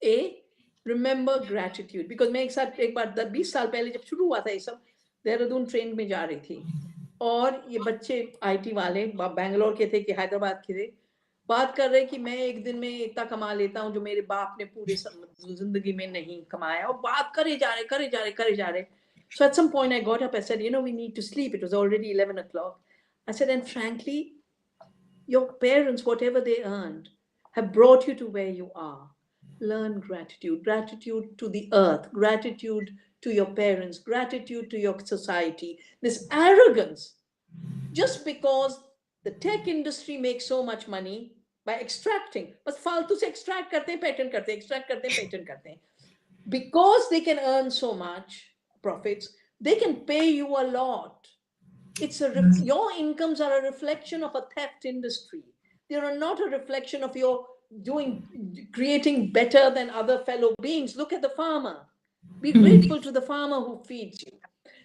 A, remember gratitude. Because मैं एक बार 20 साल पहले जब शुरू हुआ था ये सब, देहरादून ट्रेन में जा रही थी, और ये बच्चे आईटी वाले बैंगलोर के थे कि हैदराबाद के थे, बात कर रहे कि मैं एक दिन में इतना कमा लेता हूँ जो मेरे बाप ने पूरे जिंदगी में नहीं कमाया, और बात करे जा रहे, करे जा रहे, करे जा रहे. So at some point I got up, I said, we need to sleep. It was already 11 o'clock. I said, and frankly, your parents, whatever they earned, have brought you to where you are. Learn gratitude, gratitude to the earth, gratitude to your parents, gratitude to your society. This arrogance, just because the tech industry makes so much money by extracting, बस फालतू से extract करते हैं, patent करते हैं, extract करते हैं, patent करते हैं. Because they can earn so much profits, they can pay you a lot. Your incomes are a reflection of a theft industry. They are not a reflection of your creating better than other fellow beings. Look at the farmer. Be grateful to the farmer who feeds you.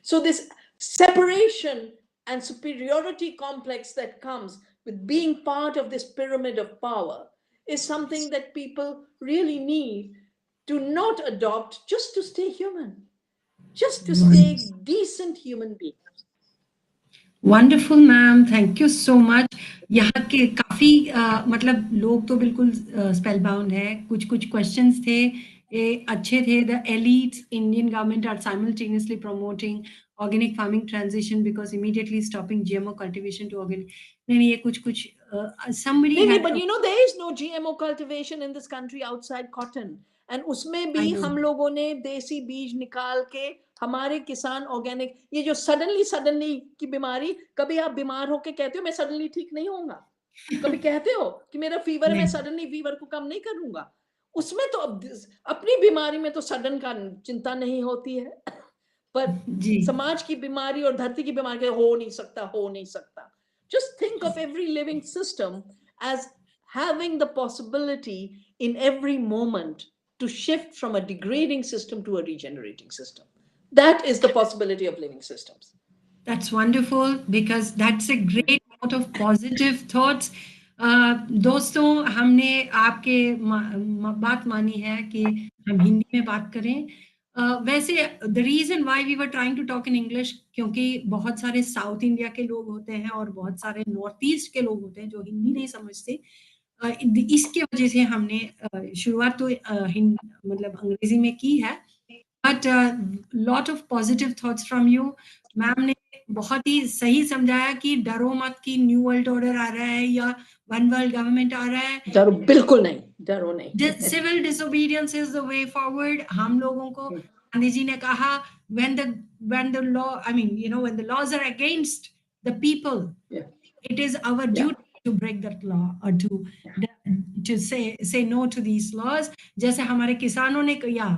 So this separation and superiority complex that comes with being part of this pyramid of power is something that people really need to not adopt, just to stay human, just to stay decent human beings. Wonderful ma'am, thank you so much. यहाँ के काफी मतलब लोग तो बिल्कुल spell bound है। कुछ कुछ क्वेश्चंस थे, ये अच्छे थे। The elites Indian government are simultaneously promoting organic farming transition because immediately stopping GMO cultivation to organic. नहीं, ये कुछ कुछ somebody नहीं नहीं, had but a, you know there is no GMO cultivation in this country outside cotton. And उसमें I भी know, हम लोगों ने देसी बीज निकाल के हमारे किसान ऑर्गेनिक, ये जो सडनली की बीमारी, कभी आप बीमार होके कहते हो मैं सडनली ठीक नहीं होऊंगा? कभी कहते हो कि मेरा फीवर है, मैं नहीं, सडनली फीवर को कम नहीं करूंगा? उसमें तो अपनी बीमारी में तो सडन का चिंता नहीं होती है। पर जी, समाज की बीमारी और धरती की बीमारी के हो नहीं सकता, हो नहीं सकता। Just think of every living system as having the possibility in every moment to shift from a degrading system to a regenerating system. That is the possibility of living systems. that's wonderful because that's a great note of positive thoughts. दोस्तों, हमने आपके बात मानी है कि हम हिंदी में बात करें। वैसे the reason why we were trying to talk in English, क्योंकि बहुत सारे साउथ इंडिया के लोग होते हैं और बहुत सारे नॉर्थ ईस्ट के लोग होते हैं जो हिंदी नहीं समझते। इसके वजह से हमने शुरुआत तो मतलब अंग्रेजी में की है, but lot of positive thoughts from you. Ma'am ने बहुत ही सही समझाया कि डरो मत कि न्यू वर्ल्ड ऑर्डर आ रहा है या वन वर्ल्ड गवर्नमेंट आ रहा है। डरो बिल्कुल नहीं, डरो नहीं। Civil disobedience is the way forward. हम लोगों को गांधी जी ने कहा, when the law, I mean, you know, when the laws are against the people, Yeah, it is our yeah, duty to break that law or to say no to these laws। जैसे हमारे किसानों ने किया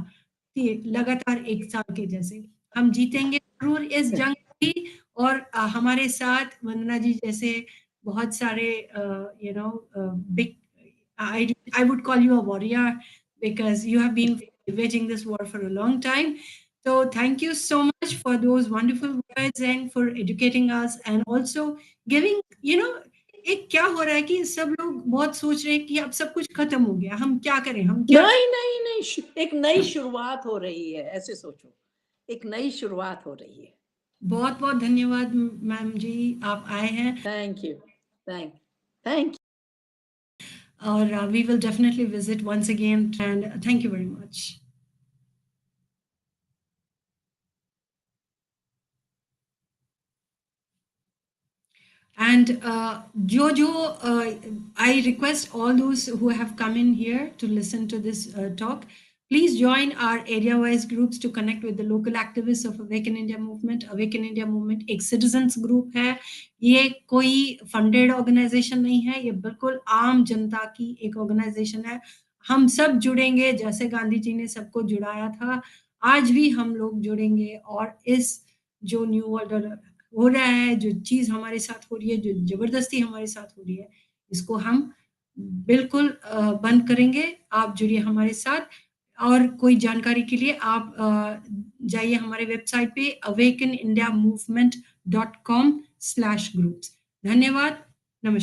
कि लगातार एक साल के जैसे हम जीतेंगे जरूर इस yeah, जंग की। और हमारे साथ वंदना जी जैसे बहुत सारे you know big, I would call you a warrior because you have been waging this war for a long time. So thank you so much for those wonderful words and for educating us and also giving, you know, एक क्या हो रहा है कि सब लोग बहुत सोच रहे हैं कि अब सब कुछ खत्म हो गया, हम क्या करें, हम क्या नहीं नहीं नहीं, एक नई शुरुआत हो रही है, ऐसे सोचो, एक नई शुरुआत हो रही है। बहुत बहुत धन्यवाद मैम जी, आप आए हैं। थैंक यू, थैंक और we will definitely visit once again and thank you very much। And I request all those who have come in here to listen to this talk, please join our area-wise groups to connect with the local activists of Awaken India Movement। Awaken India Movement एक citizens group है, ये कोई funded organization नहीं है, ये बिल्कुल आम जनता की एक organization है। हम सब जुड़ेंगे जैसे गांधी जी ने सबको जुड़ाया था, आज भी हम लोग जुड़ेंगे और इस जो न्यू वर्ल्ड हो रहा है, जो चीज़ हमारे साथ हो रही है, जो ज़बरदस्ती हमारे साथ हो रही है, इसको हम बिल्कुल बंद करेंगे। आप जुड़िए हमारे साथ और कोई जानकारी के लिए आप जाइए हमारे वेबसाइट पे awakenindiamovement.com/groups। धन्यवाद, नमस्कार।